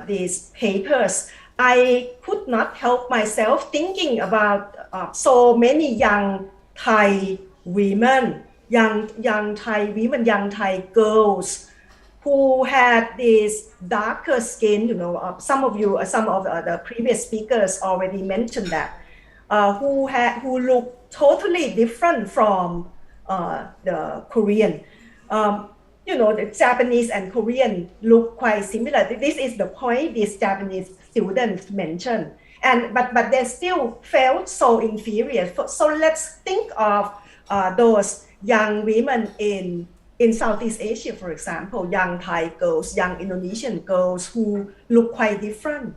these papers, I could not help myself thinking about so many young Thai women, young Thai girls who had this darker skin. Some of the previous speakers already mentioned that, who look totally different from the Korean. The Japanese and Korean look quite similar. This is the point these Japanese students mentioned. But they still felt so inferior. So let's think of those young women in Southeast Asia, for example, young Thai girls, young Indonesian girls who look quite different.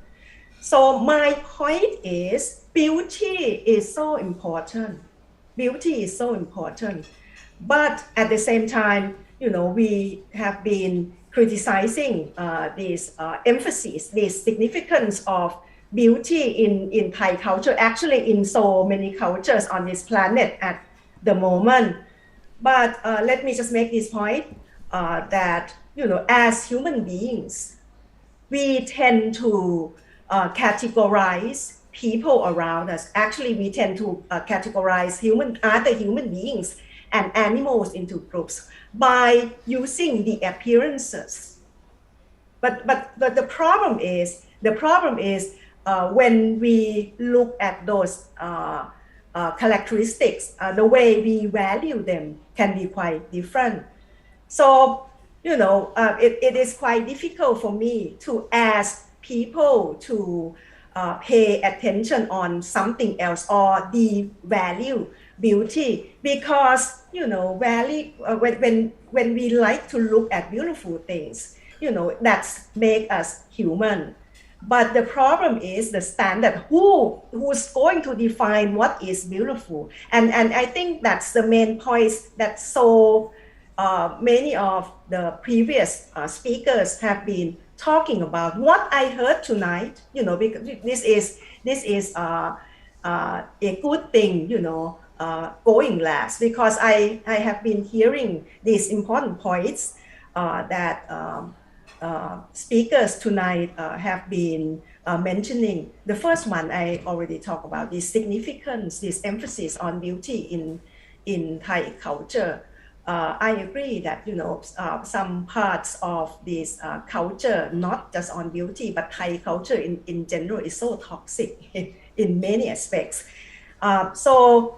So my point is, beauty is so important. Beauty is so important. But at the same time, we have been criticizing this emphasis, this significance of beauty in Thai culture, actually in so many cultures on this planet at the moment. But let me just make this point that, as human beings, we tend to categorize people around us. Actually, we tend to categorize other human beings and animals into groups by using the appearances. But the problem is when we look at those characteristics, the way we value them can be quite different. So, it is quite difficult for me to ask people to pay attention on something else or devalue beauty, because when we like to look at beautiful things, that's make us human. But the problem is the standard. Who's going to define what is beautiful? And I think that's the main point that so many of the previous speakers have been talking about. What I heard tonight, because this is a good thing, going last, because I have been hearing these important points that speakers tonight have been mentioning. The first one I already talked about, this significance, this emphasis on beauty in Thai culture. I agree that some parts of this culture, not just on beauty, but Thai culture in general, is so toxic in many aspects. So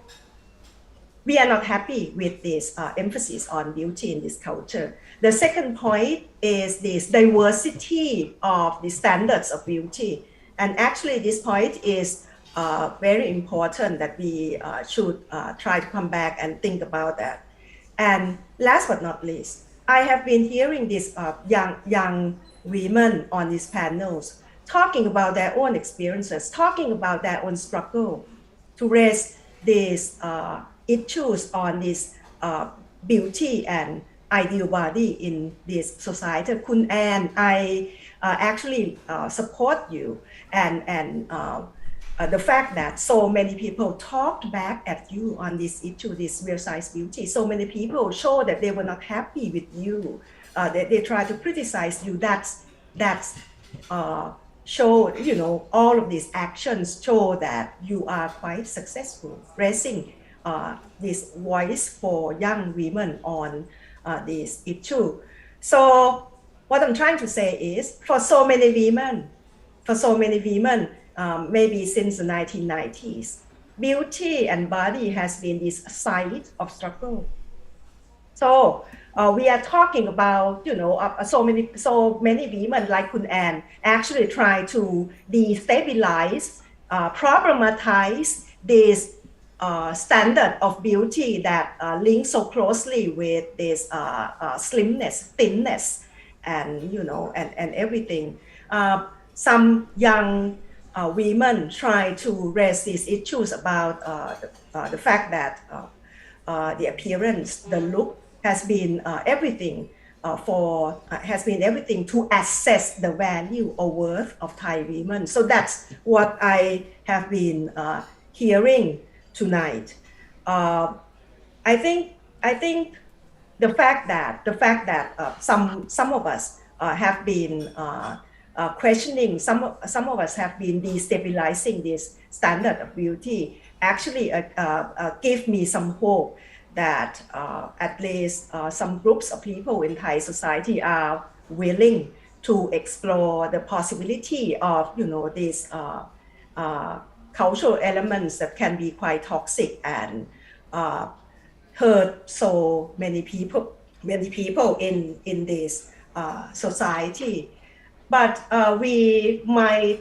we are not happy with this emphasis on beauty in this culture. The second point is this diversity of the standards of beauty. And actually this point is very important that we should try to come back and think about that. And last but not least, I have been hearing these young women on these panels talking about their own experiences, talking about their own struggle to raise these issues on this beauty and ideal body in this society. Kun Ann, I actually support you and the fact that so many people talked back at you on this issue, this real size beauty. So many people show that they were not happy with you. They try to criticize you. That's show, you know, all of these actions show that you are quite successful raising this voice for young women on this issue. So what I'm trying to say is, for so many women, maybe since the 1990s, beauty and body has been this site of struggle. So we are talking about, you know, so many women like Kun Ann actually try to destabilize, problematize this standard of beauty that links so closely with this slimness, thinness, and you know, and everything. Some young women try to raise these issues about the fact that the appearance, the look has been everything to assess the value or worth of Thai women. So that's what I have been hearing tonight. I think the fact that some of us have been questioning, some of us have been destabilizing this standard of beauty actually give me some hope that at least some groups of people in Thai society are willing to explore the possibility of, you know, these cultural elements that can be quite toxic and hurt so many people in this society. But we might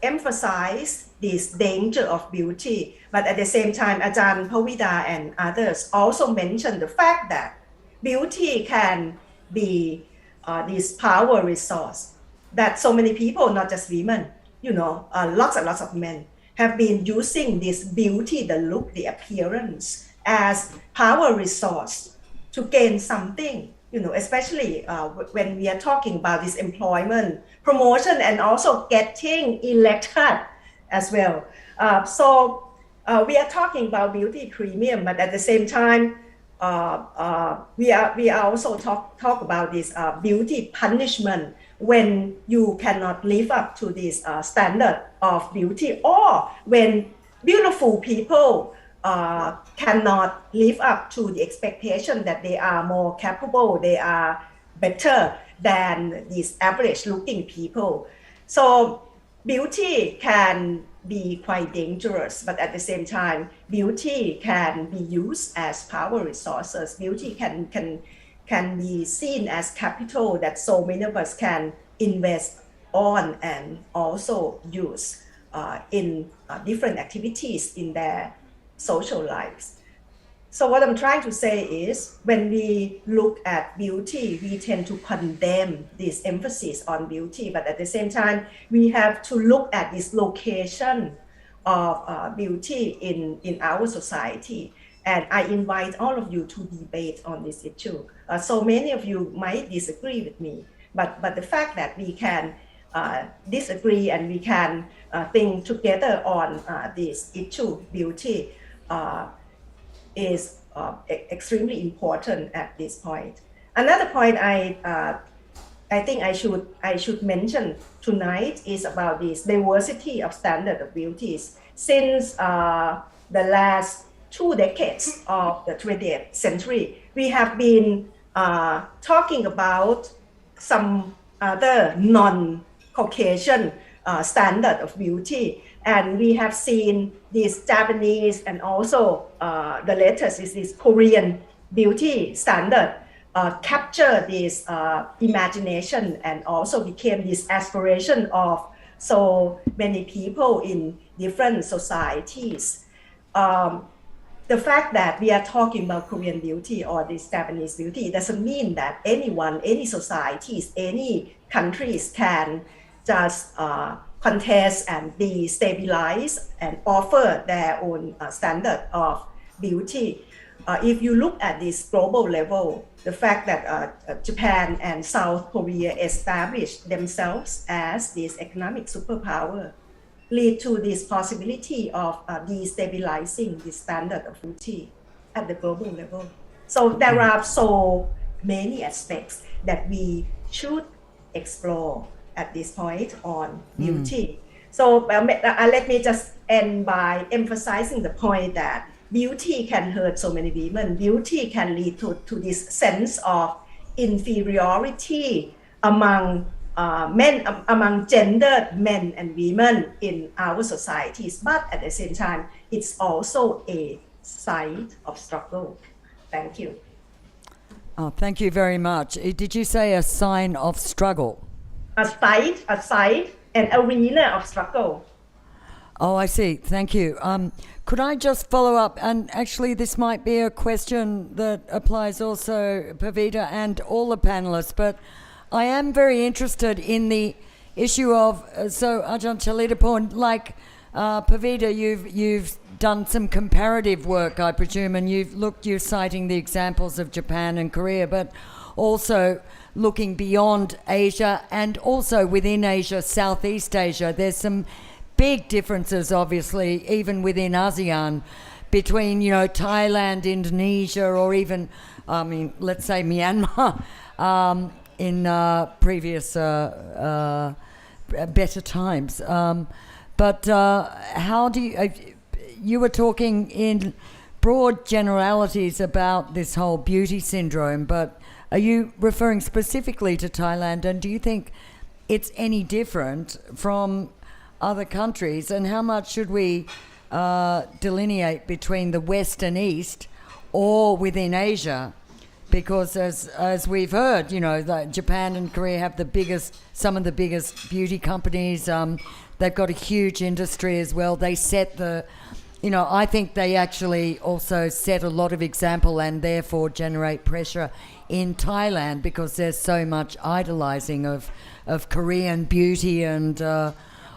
emphasize this danger of beauty. But at the same time, Ajahn Pavida and others also mentioned the fact that beauty can be this power resource that so many people, not just women, you know, lots and lots of men have been using this beauty, the look, the appearance as power resource to gain something, you know, especially when we are talking about this employment, promotion, and also getting elected as well. So we are talking about beauty premium, but at the same time, we are also talk about this beauty punishment when you cannot live up to this standard of beauty, or when beautiful people cannot live up to the expectation that they are more capable, they are better than these average looking people. So beauty can be quite dangerous, but at the same time, beauty can be used as power resources. Beauty can be seen as capital that so many of us can invest on and also use in different activities in their social lives. So what I'm trying to say is, when we look at beauty, we tend to condemn this emphasis on beauty, but at the same time, we have to look at this location of beauty in our society. And I invite all of you to debate on this issue. So many of you might disagree with me, but the fact that we can disagree and we can think together on this issue, beauty, is extremely important at this point. Another point I think I should mention tonight is about this diversity of standard of beauties. Since the last 2 decades of the 20th century, we have been talking about some other non-Caucasian standard of beauty. And we have seen this Japanese and also the latest is this Korean beauty standard capture this imagination and also became this aspiration of so many people in different societies. the fact that we are talking about Korean beauty or this Japanese beauty doesn't mean that anyone, any societies, any countries can just contest and destabilize and offer their own standard of beauty. If you look at this global level, the fact that Japan and South Korea established themselves as this economic superpower lead to this possibility of destabilizing the standard of beauty at the global level. So there are so many aspects that we should explore at this point on beauty. So let me just end by emphasizing the point that beauty can hurt so many women. Beauty can lead to this sense of inferiority among among gendered men and women in our societies. But at the same time, it's also a side of struggle. Thank you. Oh, thank you very much. Did you say a sign of struggle? A side, an arena of struggle. Oh, I see. Thank you. Could I just follow up? And actually, this might be a question that applies also, Pavita, and all the panelists, but I am very interested in the issue of, so Ajahn Chalitaporn, like Pavita, you've done some comparative work, I presume, and you're citing the examples of Japan and Korea, but also looking beyond Asia and also within Asia, Southeast Asia. There's some big differences, obviously, even within ASEAN, between, Thailand, Indonesia, or even, let's say Myanmar, in previous better times. But how do you were talking in broad generalities about this whole beauty syndrome, but are you referring specifically to Thailand, and do you think it's any different from other countries, and how much should we delineate between the West and East or within Asia? Because as we've heard, that Japan and Korea have some of the biggest beauty companies. They've got a huge industry as well. They set I think they actually also set a lot of example and therefore generate pressure in Thailand because there's so much idolizing of Korean beauty and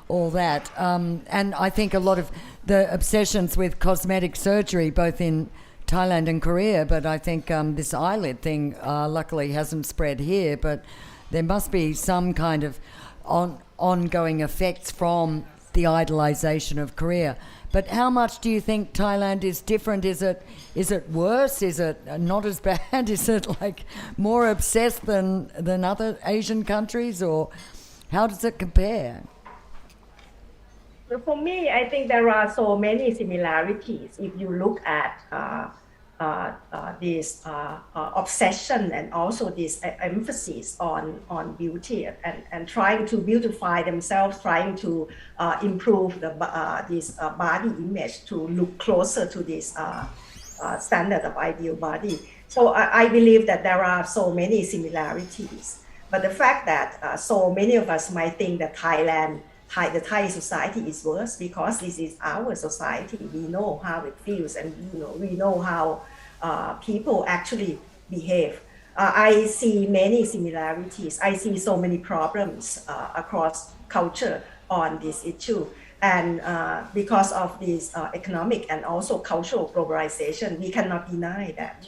all that. And I think a lot of the obsessions with cosmetic surgery, both in Thailand and Korea, but I think this eyelid thing luckily hasn't spread here, but there must be some kind of ongoing effects from the idolization of Korea. But how much do you think Thailand is different? Is it worse? Is it not as bad? Is it like more obsessed than other Asian countries, or how does it compare? For me, I think there are so many similarities. If you look at this obsession and also this emphasis on beauty and trying to beautify themselves, trying to improve this body image to look closer to this standard of ideal body. So I believe that there are so many similarities. But the fact that so many of us might think that the Thai society is worse because this is our society. We know how it feels, and we know how people actually behave. I see many similarities. I see so many problems across culture on this issue. And because of this economic and also cultural globalization, we cannot deny that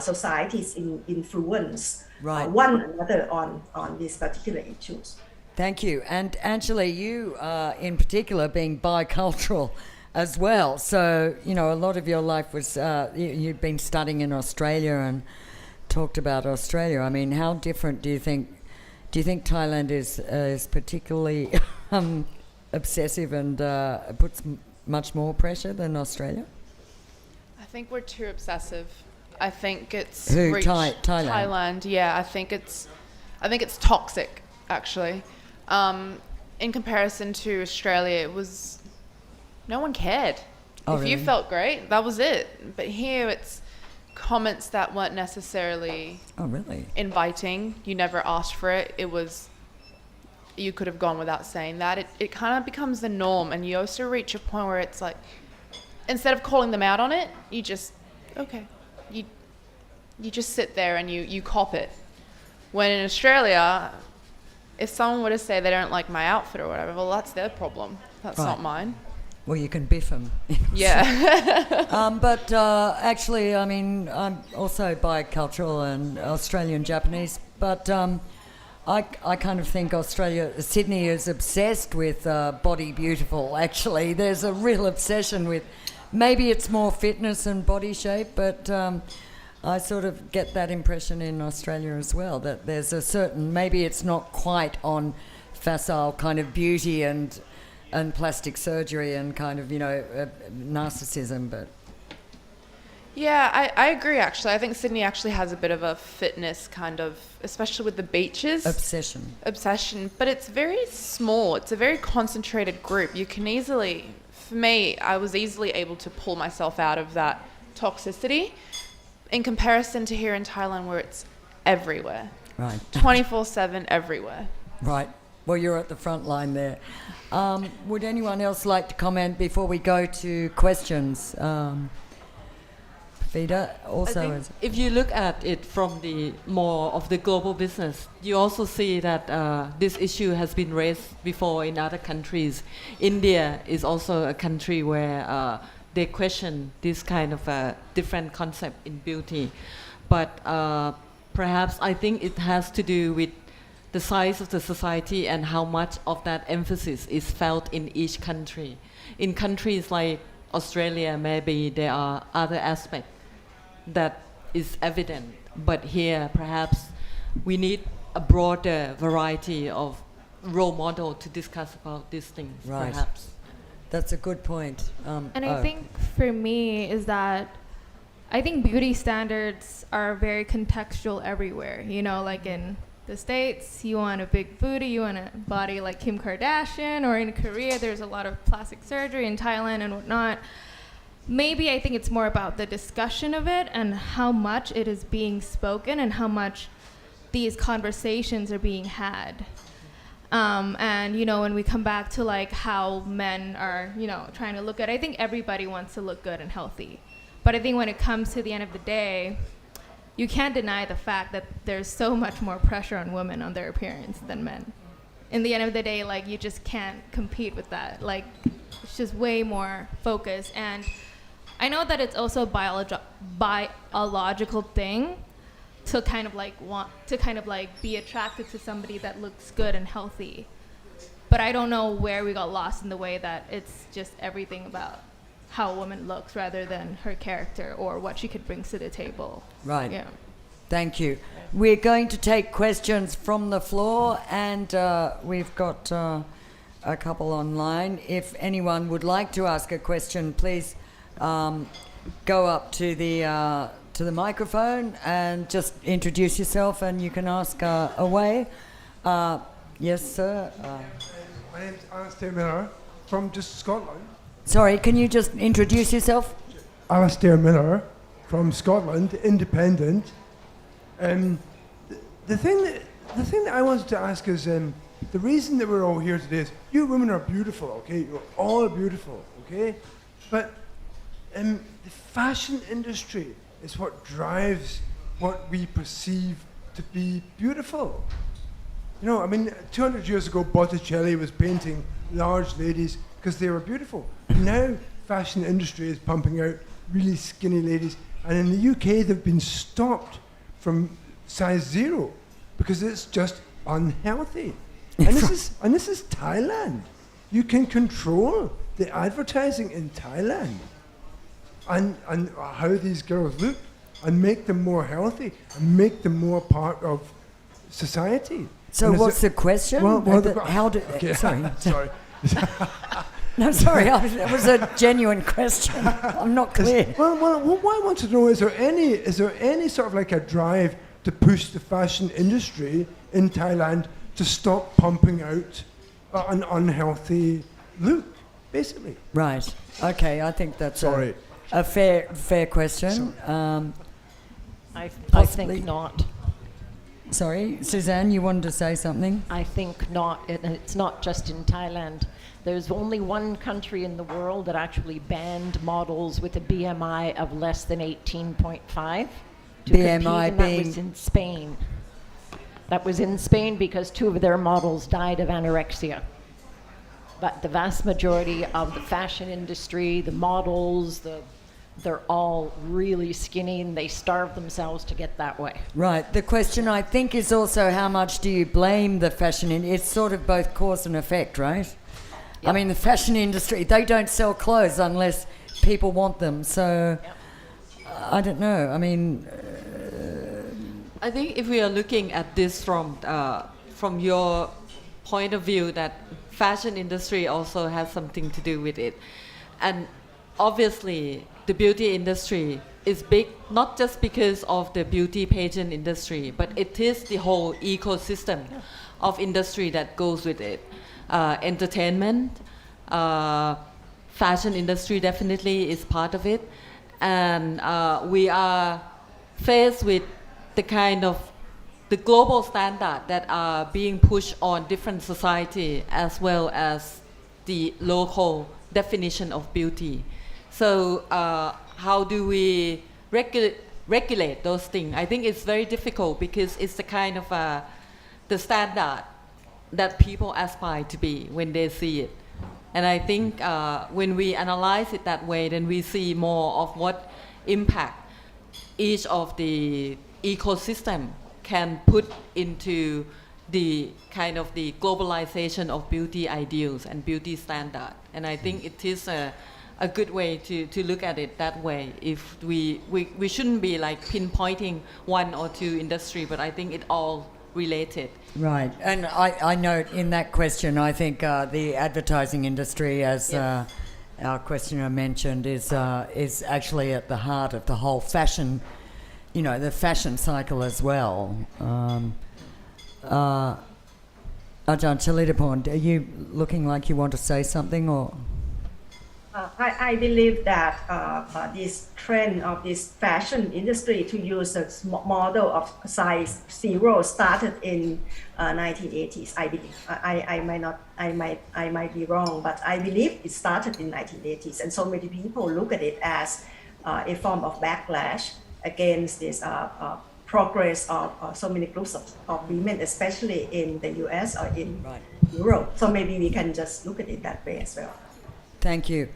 societies influence one another on these particular issues. Thank you. And Anchilee, you in particular being bicultural as well. So, a lot of your life was, you've been studying in Australia and talked about Australia. I mean, how different do you think Thailand is particularly obsessive and puts much more pressure than Australia? I think we're too obsessive. I think it's Thailand. Thailand, yeah. I think it's toxic, actually. In comparison to Australia, no one cared. Oh, if really? you felt great, that was it. But here it's comments that weren't necessarily inviting. You never asked for it. You could have gone without saying that. It kind of becomes the norm, and you also reach a point where it's like, instead of calling them out on it, you just, okay, you just sit there and you cop it. When in Australia, if someone were to say they don't like my outfit or whatever, well, that's their problem. That's Right. not mine. Well, you can biff them. Yeah. But actually, I mean, I'm also bicultural and Australian Japanese, but I kind of think Sydney is obsessed with body beautiful, actually. There's a real obsession with, maybe it's more fitness and body shape, but I sort of get that impression in Australia as well, that there's a certain, maybe it's not quite on facile kind of beauty and plastic surgery and kind of, narcissism, but... Yeah, I agree, actually. I think Sydney actually has a bit of a fitness kind of, especially with the beaches. Obsession. But it's very small. It's a very concentrated group. You can easily, for me, I was easily able to pull myself out of that toxicity in comparison to here in Thailand where it's everywhere. Right. 24/7 everywhere. Right. Well, you're at the front line there. Would anyone else like to comment before we go to questions? Vida, also... I think if you look at it from the more of the global business, you also see that this issue has been raised before in other countries. India is also a country where they question this kind of a different concept in beauty. But perhaps I think it has to do with the size of the society and how much of that emphasis is felt in each country. In countries like Australia, maybe there are other aspects that is evident, but here perhaps we need a broader variety of role model to discuss about these things. Right. Perhaps that's a good point. And I think for me is that I think beauty standards are very contextual everywhere. Like in the States, you want a big booty, you want a body like Kim Kardashian, or in Korea, there's a lot of plastic surgery, in Thailand and whatnot. Maybe I think it's more about the discussion of it and how much it is being spoken and how much these conversations are being had. And, when we come back to like how men are, trying to look good, I think everybody wants to look good and healthy. But I think when it comes to the end of the day, you can't deny the fact that there's so much more pressure on women on their appearance than men. In the end of the day, like, you just can't compete with that. Like, it's just way more focus. And I know that it's also a biological thing to kind of like want to kind of like be attracted to somebody that looks good and healthy. But I don't know where we got lost in the way that it's just everything about how a woman looks rather than her character or what she could bring to the table. Right. Yeah. Thank you. We're going to take questions from the floor, and we've got a couple online. If anyone would like to ask a question, please go up to the microphone and just introduce yourself, and you can ask away. Yes, sir. My name's Alastair Miller from just Scotland. Sorry, can you just introduce yourself? Alastair Miller from Scotland, independent. The thing that I wanted to ask is the reason that we're all here today is you women are beautiful, okay? You're all beautiful, okay? But the fashion industry is what drives what we perceive to be beautiful. 200 years ago, Botticelli was painting large ladies because they were beautiful. Now, fashion industry is pumping out really skinny ladies, and in the UK, they've been stopped from size 0 because it's just unhealthy. And this is Thailand. You can control the advertising in Thailand and how these girls look and make them more healthy and make them more part of society. So what's the question? Sorry. Sorry. No, sorry, that was a genuine question. I'm not clear. Well, what I want to know is there any sort of like a drive to push the fashion industry in Thailand to stop pumping out an unhealthy look, basically? Right. Okay, I think that's a fair question. I think not. Sorry, Suzanne, you wanted to say something? I think not, and it's not just in Thailand. There's only one country in the world that actually banned models with a BMI of less than 18.5 to compete, and that was in Spain. That was in Spain because 2 of their models died of anorexia. But the vast majority of the fashion industry, the models, they're all really skinny and they starve themselves to get that way. Right. The question, I think, is also how much do you blame the fashion industry? It's sort of both cause and effect, right? Yep. I mean, the fashion industry, they don't sell clothes unless people want them. So, yep. I don't know. I mean... I think if we are looking at this from your point of view, that fashion industry also has something to do with it. And obviously, the beauty industry is big, not just because of the beauty pageant industry, but it is the whole ecosystem of industry that goes with it. Entertainment, fashion industry definitely is part of it. And we are faced with the kind of the global standard that are being pushed on different society as well as the local definition of beauty. So how do we regulate those things? I think it's very difficult because it's the kind of the standard that people aspire to be when they see it. And I think when we analyze it that way, then we see more of what impact each of the ecosystem can put into the kind of the globalization of beauty ideals and beauty standard. And I think it is a good way to look at it that way. If we shouldn't be like pinpointing 1 or 2 industry, but I think it all related. Right. And I note in that question, I think the advertising industry, as yes. Our questioner mentioned, is actually at the heart of the whole fashion, the fashion cycle as well. Ajahn Chalitaporn, are you looking like you want to say something, or? I believe that this trend of this fashion industry to use a model of size 0 started in 1980s. I believe I might be wrong, but I believe it started in 1980s, and so many people look at it as a form of backlash against this progress of so many groups of women, especially in the US or in Europe. So maybe we can just look at it that way as well. Thank you.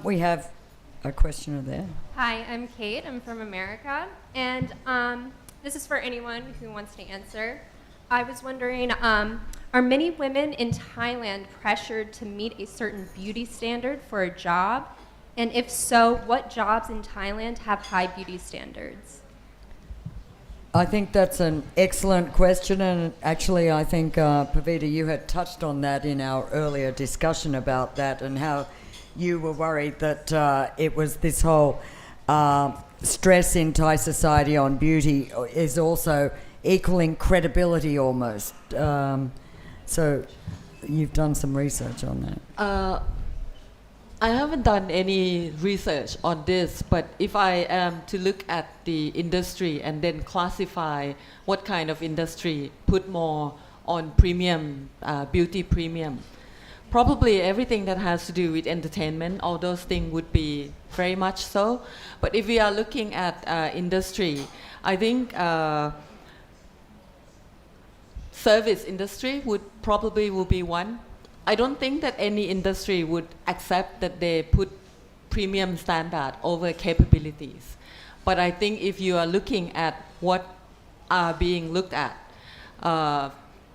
We have a questioner there. Hi, I'm Kate. I'm from America. And this is for anyone who wants to answer. I was wondering, are many women in Thailand pressured to meet a certain beauty standard for a job? And if so, what jobs in Thailand have high beauty standards? I think that's an excellent question, and actually I think, Pavita, you had touched on that in our earlier discussion about that and how you were worried that it was this whole stress in Thai society on beauty is also equaling credibility almost. So you've done some research on that. I haven't done any research on this, but if I am to look at the industry and then classify what kind of industry put more on premium, beauty premium, probably everything that has to do with entertainment, all those things would be very much so. But if we are looking at industry, I think service industry will be one. I don't think that any industry would accept that they put premium standard over capabilities. But I think if you are looking at what are being looked at,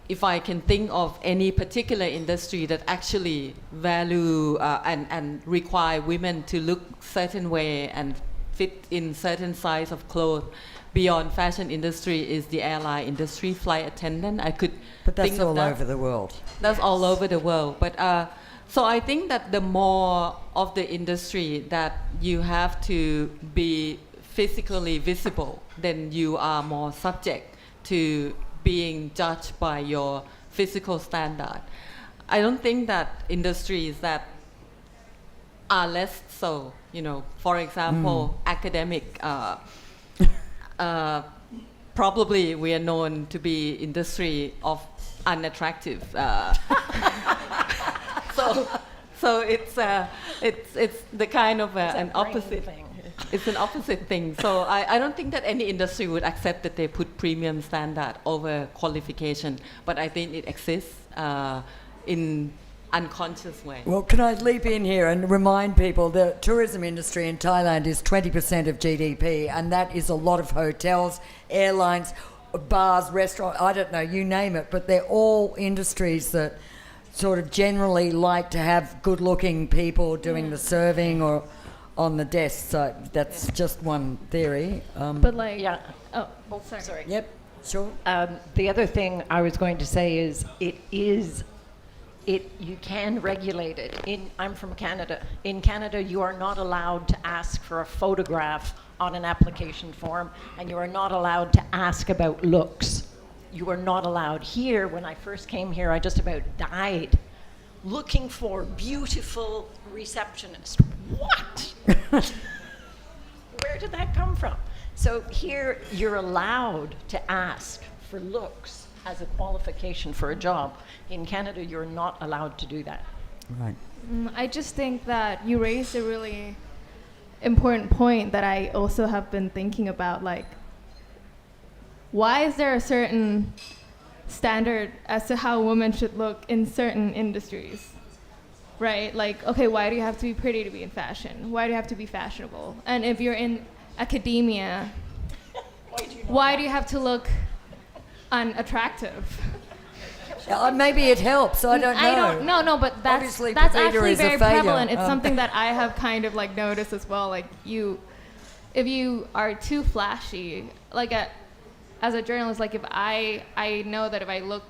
if I can think of any particular industry that actually value and require women to look certain way and fit in certain size of clothes, beyond fashion industry is the airline industry, flight attendant. I could But that's think of all that. over the world. That's all over the world. But so I think that the more of the industry that you have to be physically visible, then you are more subject to being judged by your physical standard. I don't think that industries that are less so, for example, academic probably we are known to be industry of unattractive. So it's the kind of an opposite thing. It's an opposite thing. So I don't think that any industry would accept that they put premium standard over qualification, but I think it exists in unconscious way. Well, can I leap in here and remind people the tourism industry in Thailand is 20% of GDP, and that is a lot of hotels, airlines, bars, restaurants, I don't know, you name it, but they're all industries that sort of generally like to have good-looking people doing the serving or on the desk. So that's just one theory. But like, Yeah. oh, Sorry. Yep, sure. The other thing I was going to say is you can regulate it. I'm from Canada. In Canada, you are not allowed to ask for a photograph on an application form, and you are not allowed to ask about looks. You are not allowed. Here, when I first came here, I just about died looking for beautiful receptionist. What? Where did that come from? So here, you're allowed to ask for looks as a qualification for a job. In Canada, you're not allowed to do that. Right. I just think that you raised a really important point that I also have been thinking about, like, why is there a certain standard as to how women should look in certain industries, right? Like, okay, why do you have to be pretty to be in fashion? Why do you have to be fashionable? And if you're in academia, why do you have to look unattractive? Maybe it helps. I don't know. No, but that's Obviously, that's Pavita actually is a very failure. prevalent. It's something that I have kind of like noticed as well. Like if you are too flashy, like as a journalist, like if I know that if I look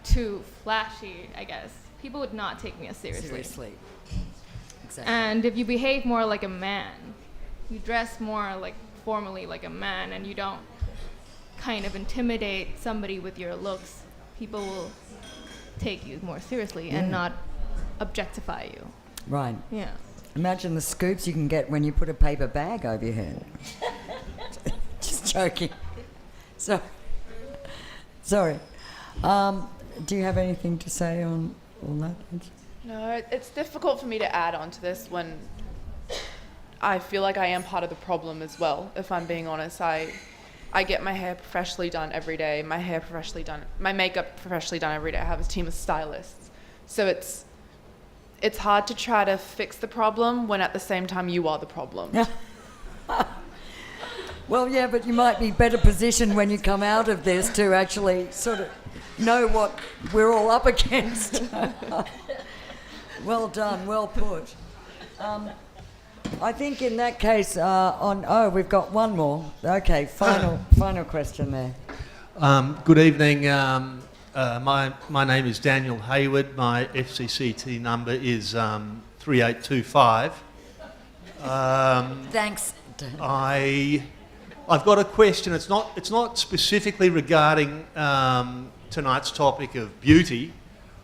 too flashy, I guess people would not take me as seriously. Exactly. And if you behave more like a man, you dress more like formally like a man, and you don't kind of intimidate somebody with your looks, people will take you more seriously and not objectify you. Right. Yeah. Imagine the scoops you can get when you put a paper bag over your head. Just joking. So, sorry. Do you have anything to say on all that? No, it's difficult for me to add on to this when I feel like I am part of the problem as well, if I'm being honest. I get my hair professionally done every day, my hair professionally done, my makeup professionally done every day. I have a team of stylists. So it's hard to try to fix the problem when at the same time you are the problem. Well, yeah, but you might be better positioned when you come out of this to actually sort of know what we're all up against. Well done, well put. I think in that case, we've got one more. Okay, final question there. Good evening. My name is Daniel Hayward. My FCCT number is 3825. Thanks. I've got a question. It's not specifically regarding tonight's topic of beauty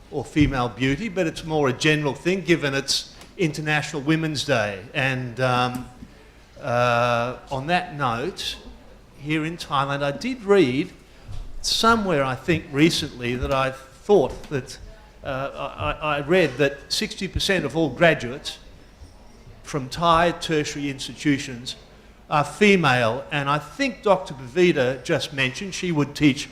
or female beauty, but it's more a general thing, given it's International Women's Day. And on that note, here in Thailand, I did read somewhere, I think recently, that I thought that I read that 60% of all graduates from Thai tertiary institutions are female, and I think Dr. Pavita just mentioned she would teach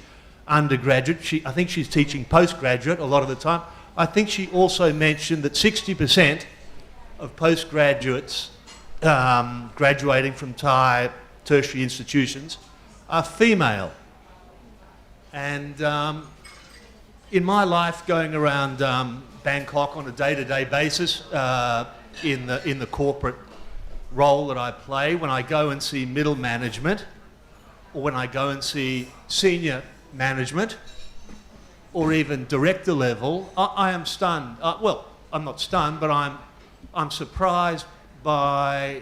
undergraduate. I think she's teaching postgraduate a lot of the time. I think she also mentioned that 60% of postgraduates graduating from Thai tertiary institutions are female. And in my life, going around Bangkok on a day-to-day basis, in the corporate role that I play, when I go and see middle management, or when I go and see senior management, or even director level, I am stunned. Well, I'm not stunned, but I'm surprised by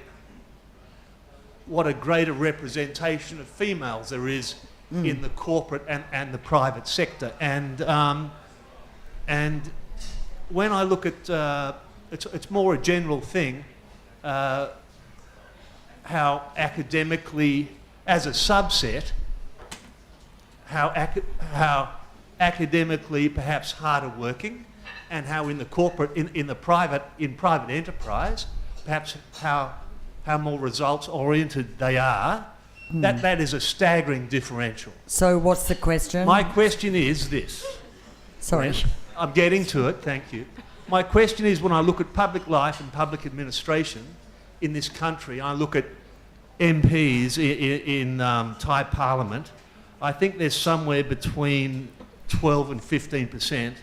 what a greater representation of females there is in the corporate and the private sector. And when I look at, it's more a general thing, how academically, as a subset, how academically perhaps harder working, and how in the corporate, in private enterprise, perhaps how more results oriented they are. That is a staggering differential. So what's the question? My question is this. Sorry. I'm getting to it, thank you. My question is, when I look at public life and public administration in this country, I look at MPs in Thai Parliament, I think there's somewhere between 12 and 15%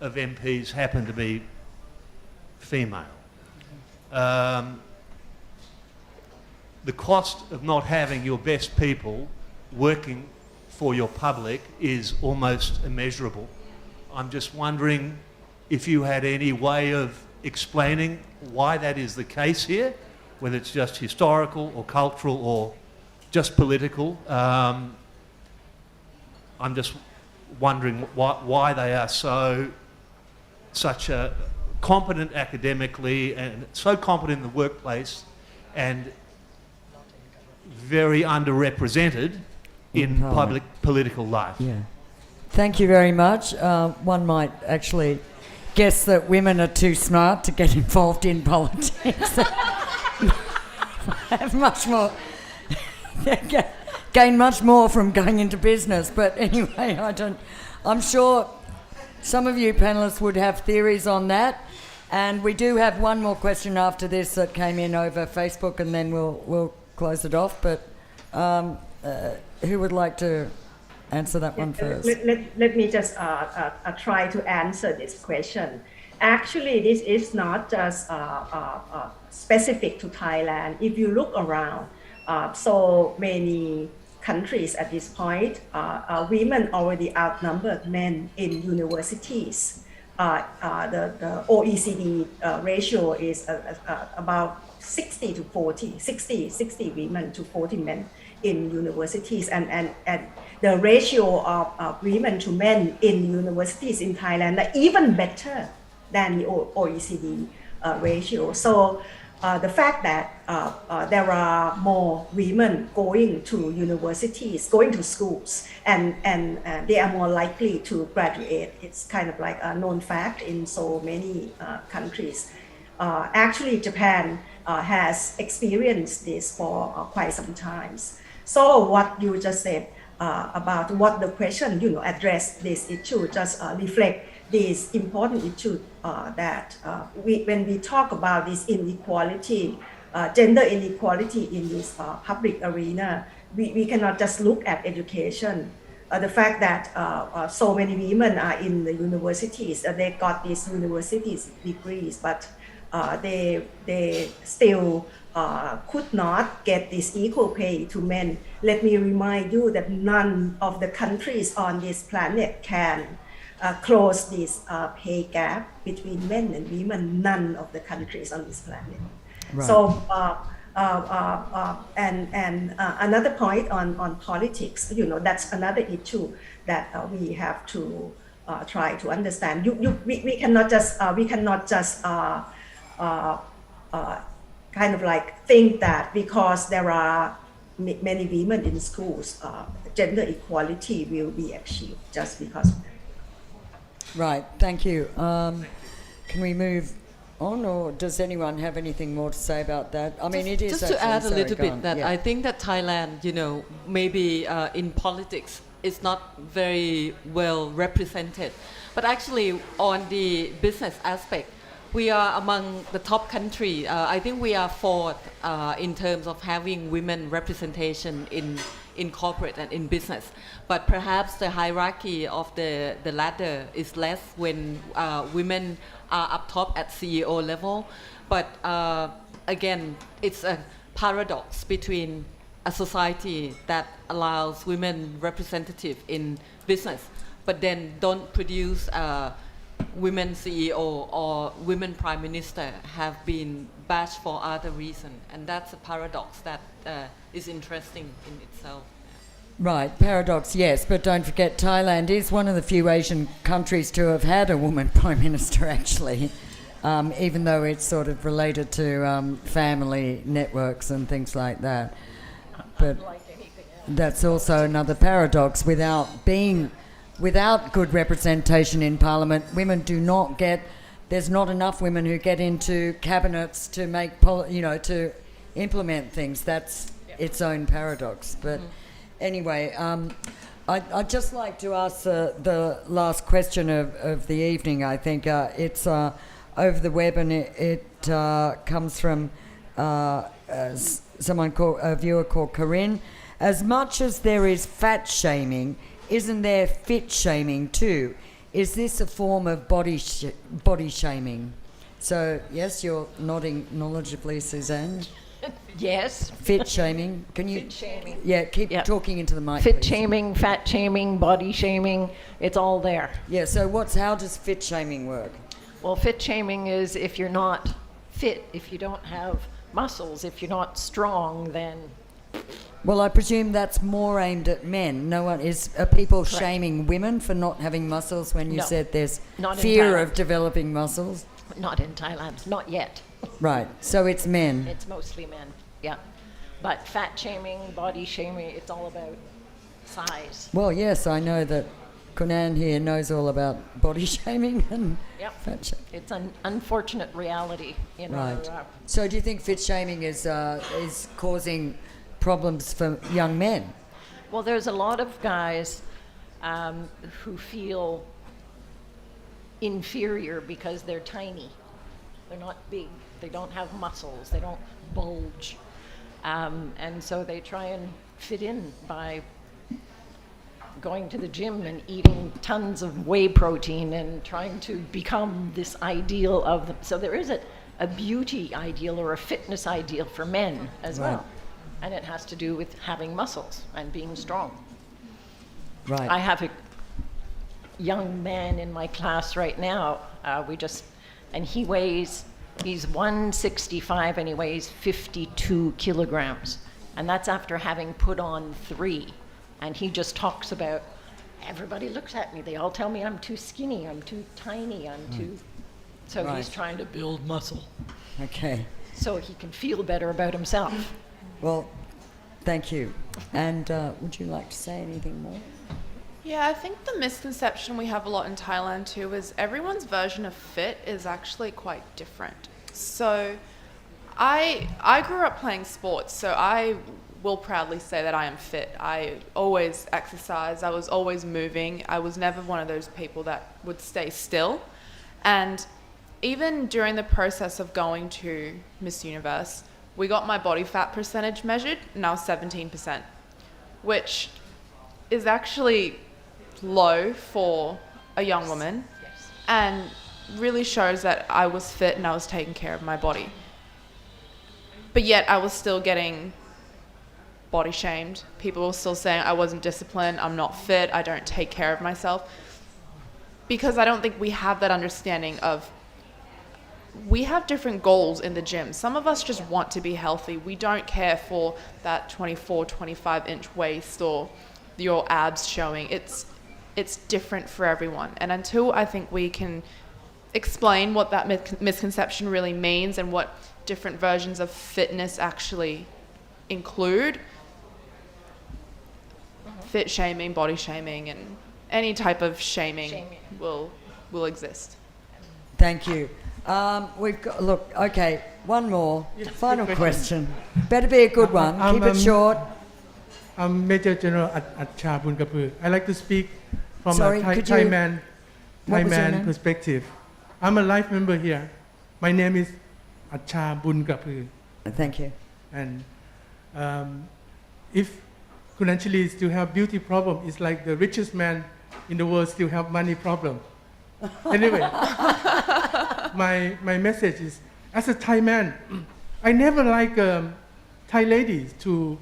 of MPs happen to be female. The cost of not having your best people working for your public is almost immeasurable. I'm just wondering if you had any way of explaining why that is the case here, whether it's just historical or cultural or just political. I'm just wondering why they are such a competent academically and so competent in the workplace and very underrepresented in public political life. Yeah. Thank you very much. One might actually guess that women are too smart to get involved in politics. Have much more, gain much more from going into business. But anyway, I'm sure some of you panellists would have theories on that. And we do have one more question after this that came in over Facebook, and then we'll close it off. But who would like to answer that one first? Let me just try to answer this question. Actually, this is not just specific to Thailand. If you look around, so many countries at this point, women already outnumbered men in universities. The OECD ratio is about 60 to 40, 60 women to 40 men in universities, and the ratio of women to men in universities in Thailand are even better than the OECD ratio. So the fact that there are more women going to universities, going to schools, and they are more likely to graduate, it's kind of like a known fact in so many countries. Actually, Japan has experienced this for quite some time. So what you just said about what the question, address this issue, just reflect this important issue that when we talk about this inequality, gender inequality in this public arena, we cannot just look at education. The fact that so many women are in the universities, they got these universities degrees, but they still could not get this equal pay to men. Let me remind you that none of the countries on this planet can close this pay gap between men and women. None of the countries on this planet. Right. So, another point on politics, that's another issue that we have to try to understand. We cannot just kind of like think that because there are many women in schools, gender equality will be achieved just because of that. Right, thank you. Can we move on, or does anyone have anything more to say about that? I mean, it is just to add a little bit that yeah. I think that Thailand, maybe in politics is not very well represented, but actually on the business aspect, we are among the top country. I think we are fourth in terms of having women representation in corporate and in business. But perhaps the hierarchy of the ladder is less when women are up top at CEO level. But again, it's a paradox between a society that allows women representative in business, but then don't produce women CEO or women prime minister have been bashed for other reason, and that's a paradox that is interesting in itself. Right, paradox, yes, but don't forget Thailand is one of the few Asian countries to have had a woman prime minister actually, even though it's sort of related to family networks and things like that. But that's also another paradox. Without good representation in Parliament, women do not get. There's not enough women who get into cabinets to make, to implement things. That's its own paradox. But anyway, I'd just like to ask the last question of the evening. I think it's over the web, and it comes from a viewer called Corinne. As much as there is fat shaming, isn't there fit shaming too? Is this a form of body shaming? So, yes, you're nodding knowledgeably, Suzanne. Yes. Fit shaming. Can you? Fit shaming. Yeah, keep talking into the mic. Fit please. shaming, fat shaming, body shaming, it's all there. Yeah, so how does fit shaming work? Well, fit shaming is if you're not fit, if you don't have muscles, if you're not strong, then... Well, I presume that's more aimed at men. Are people Correct. shaming women for not having muscles when you No. said there's Not in fear Thailand. of developing muscles? Not in Thailand, not yet. Right, so it's men. It's mostly men, yeah. But fat shaming, body shaming, it's all about size. Well, yes, I know that Kunan here knows all about body shaming and Yep. fat shaming. It's an unfortunate reality in Right. our... So do you think fit shaming is causing problems for young men? Well, there's a lot of guys who feel inferior because they're tiny. They're not big. They don't have muscles. They don't bulge. And so they try and fit in by going to the gym and eating tons of whey protein and trying to become this ideal of them. So there is a beauty ideal or a fitness ideal for men as Right. well. And it has to do with having muscles and being strong. Right. I have a young man in my class right now. And he's 165 and he weighs 52 kilograms. And that's after having put on 3. And he just talks about, everybody looks at me. They all tell me I'm too skinny, I'm too tiny, I'm too... So Right. he's trying to build muscle Okay. so he can feel better about himself. Well, thank you. And would you like to say anything more? Yeah, I think the misconception we have a lot in Thailand too is everyone's version of fit is actually quite different. So I grew up playing sports, so I will proudly say that I am fit. I always exercise, I was always moving. I was never one of those people that would stay still. And even during the process of going to Miss Universe, we got my body fat percentage measured, and I was 17%, which is actually low for a young woman and really shows that I was fit and I was taking care of my body. But yet I was still getting body shamed. People were still saying I wasn't disciplined, I'm not fit, I don't take care of myself. Because I don't think we have that understanding of, we have different goals in the gym. Some of us just want to be healthy. We don't care for that 24, 25 inch waist or your abs showing. It's different for everyone. And until I think we can explain what that misconception really means and what different versions of fitness actually include, fit shaming, body shaming, and any type of shaming will exist. Thank you. We've got, look, okay, one more. Final question. Better be a good one. Keep it short. I'm Major General Atcha Bunkapur. I like to speak from Sorry, a could Thai you- man what was your name? perspective. I'm a life member here. My name is Atcha Bunkapur. Thank you. And if Anchilee still have beauty problem, it's like the richest man in the world still have money problem. Anyway, my message is, as a Thai man, I never like Thai ladies to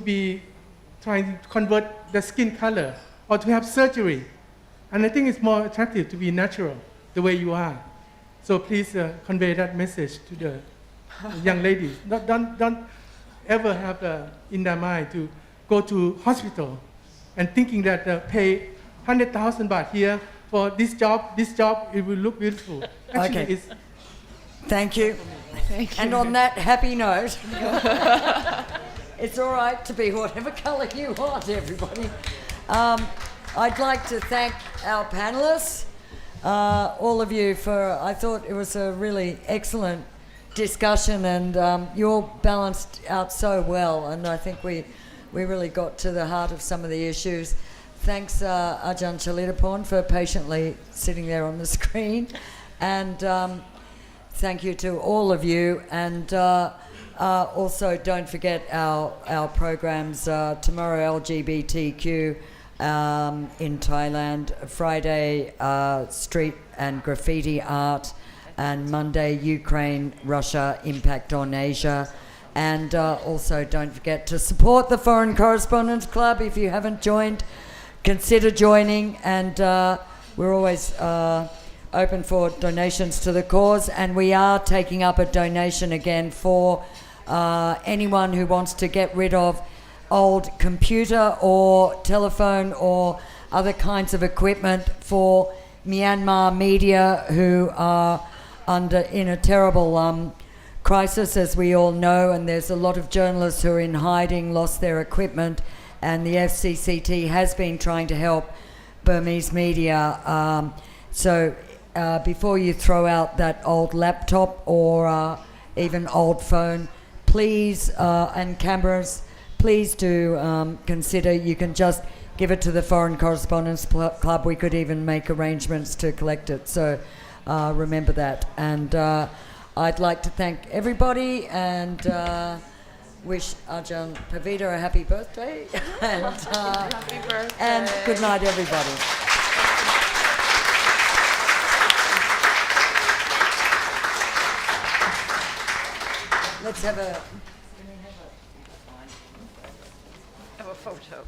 be trying to convert the skin color or to have surgery. And I think it's more attractive to be natural, the way you are. So please convey that message to the young ladies. Don't ever have in their mind to go to hospital and thinking that pay 100,000 baht here for this job, it will look beautiful. Actually, Okay. it's Thank you. Thank you. And on that happy note, It's all right to be whatever colour you want, everybody. I'd like to thank our panellists, all of you, I thought it was a really excellent discussion, and you all balanced out so well, and I think we really got to the heart of some of the issues. Thanks, Ajahn Chalitaporn, for patiently sitting there on the screen, and thank you to all of you, and also don't forget our programs tomorrow, LGBTQ in Thailand, Friday street and graffiti art, and Monday Ukraine, Russia, impact on Asia. And also don't forget to support the Foreign Correspondents Club. If you haven't joined, consider joining, and we're always open for donations to the cause, and we are taking up a donation again for anyone who wants to get rid of old computer or telephone or other kinds of equipment for Myanmar media, who are in a terrible crisis, as we all know, and there's a lot of journalists who are in hiding, lost their equipment, and the FCCT has been trying to help Burmese media. So before you throw out that old laptop or even old phone, please, and cameras, please do consider. You can just give it to the Foreign Correspondents Club. We could even make arrangements to collect it. So remember that. And I'd like to thank everybody and wish Ajahn Pavita a happy birthday. And, Happy birthday. And good night, everybody. Let's have a... Have a photo.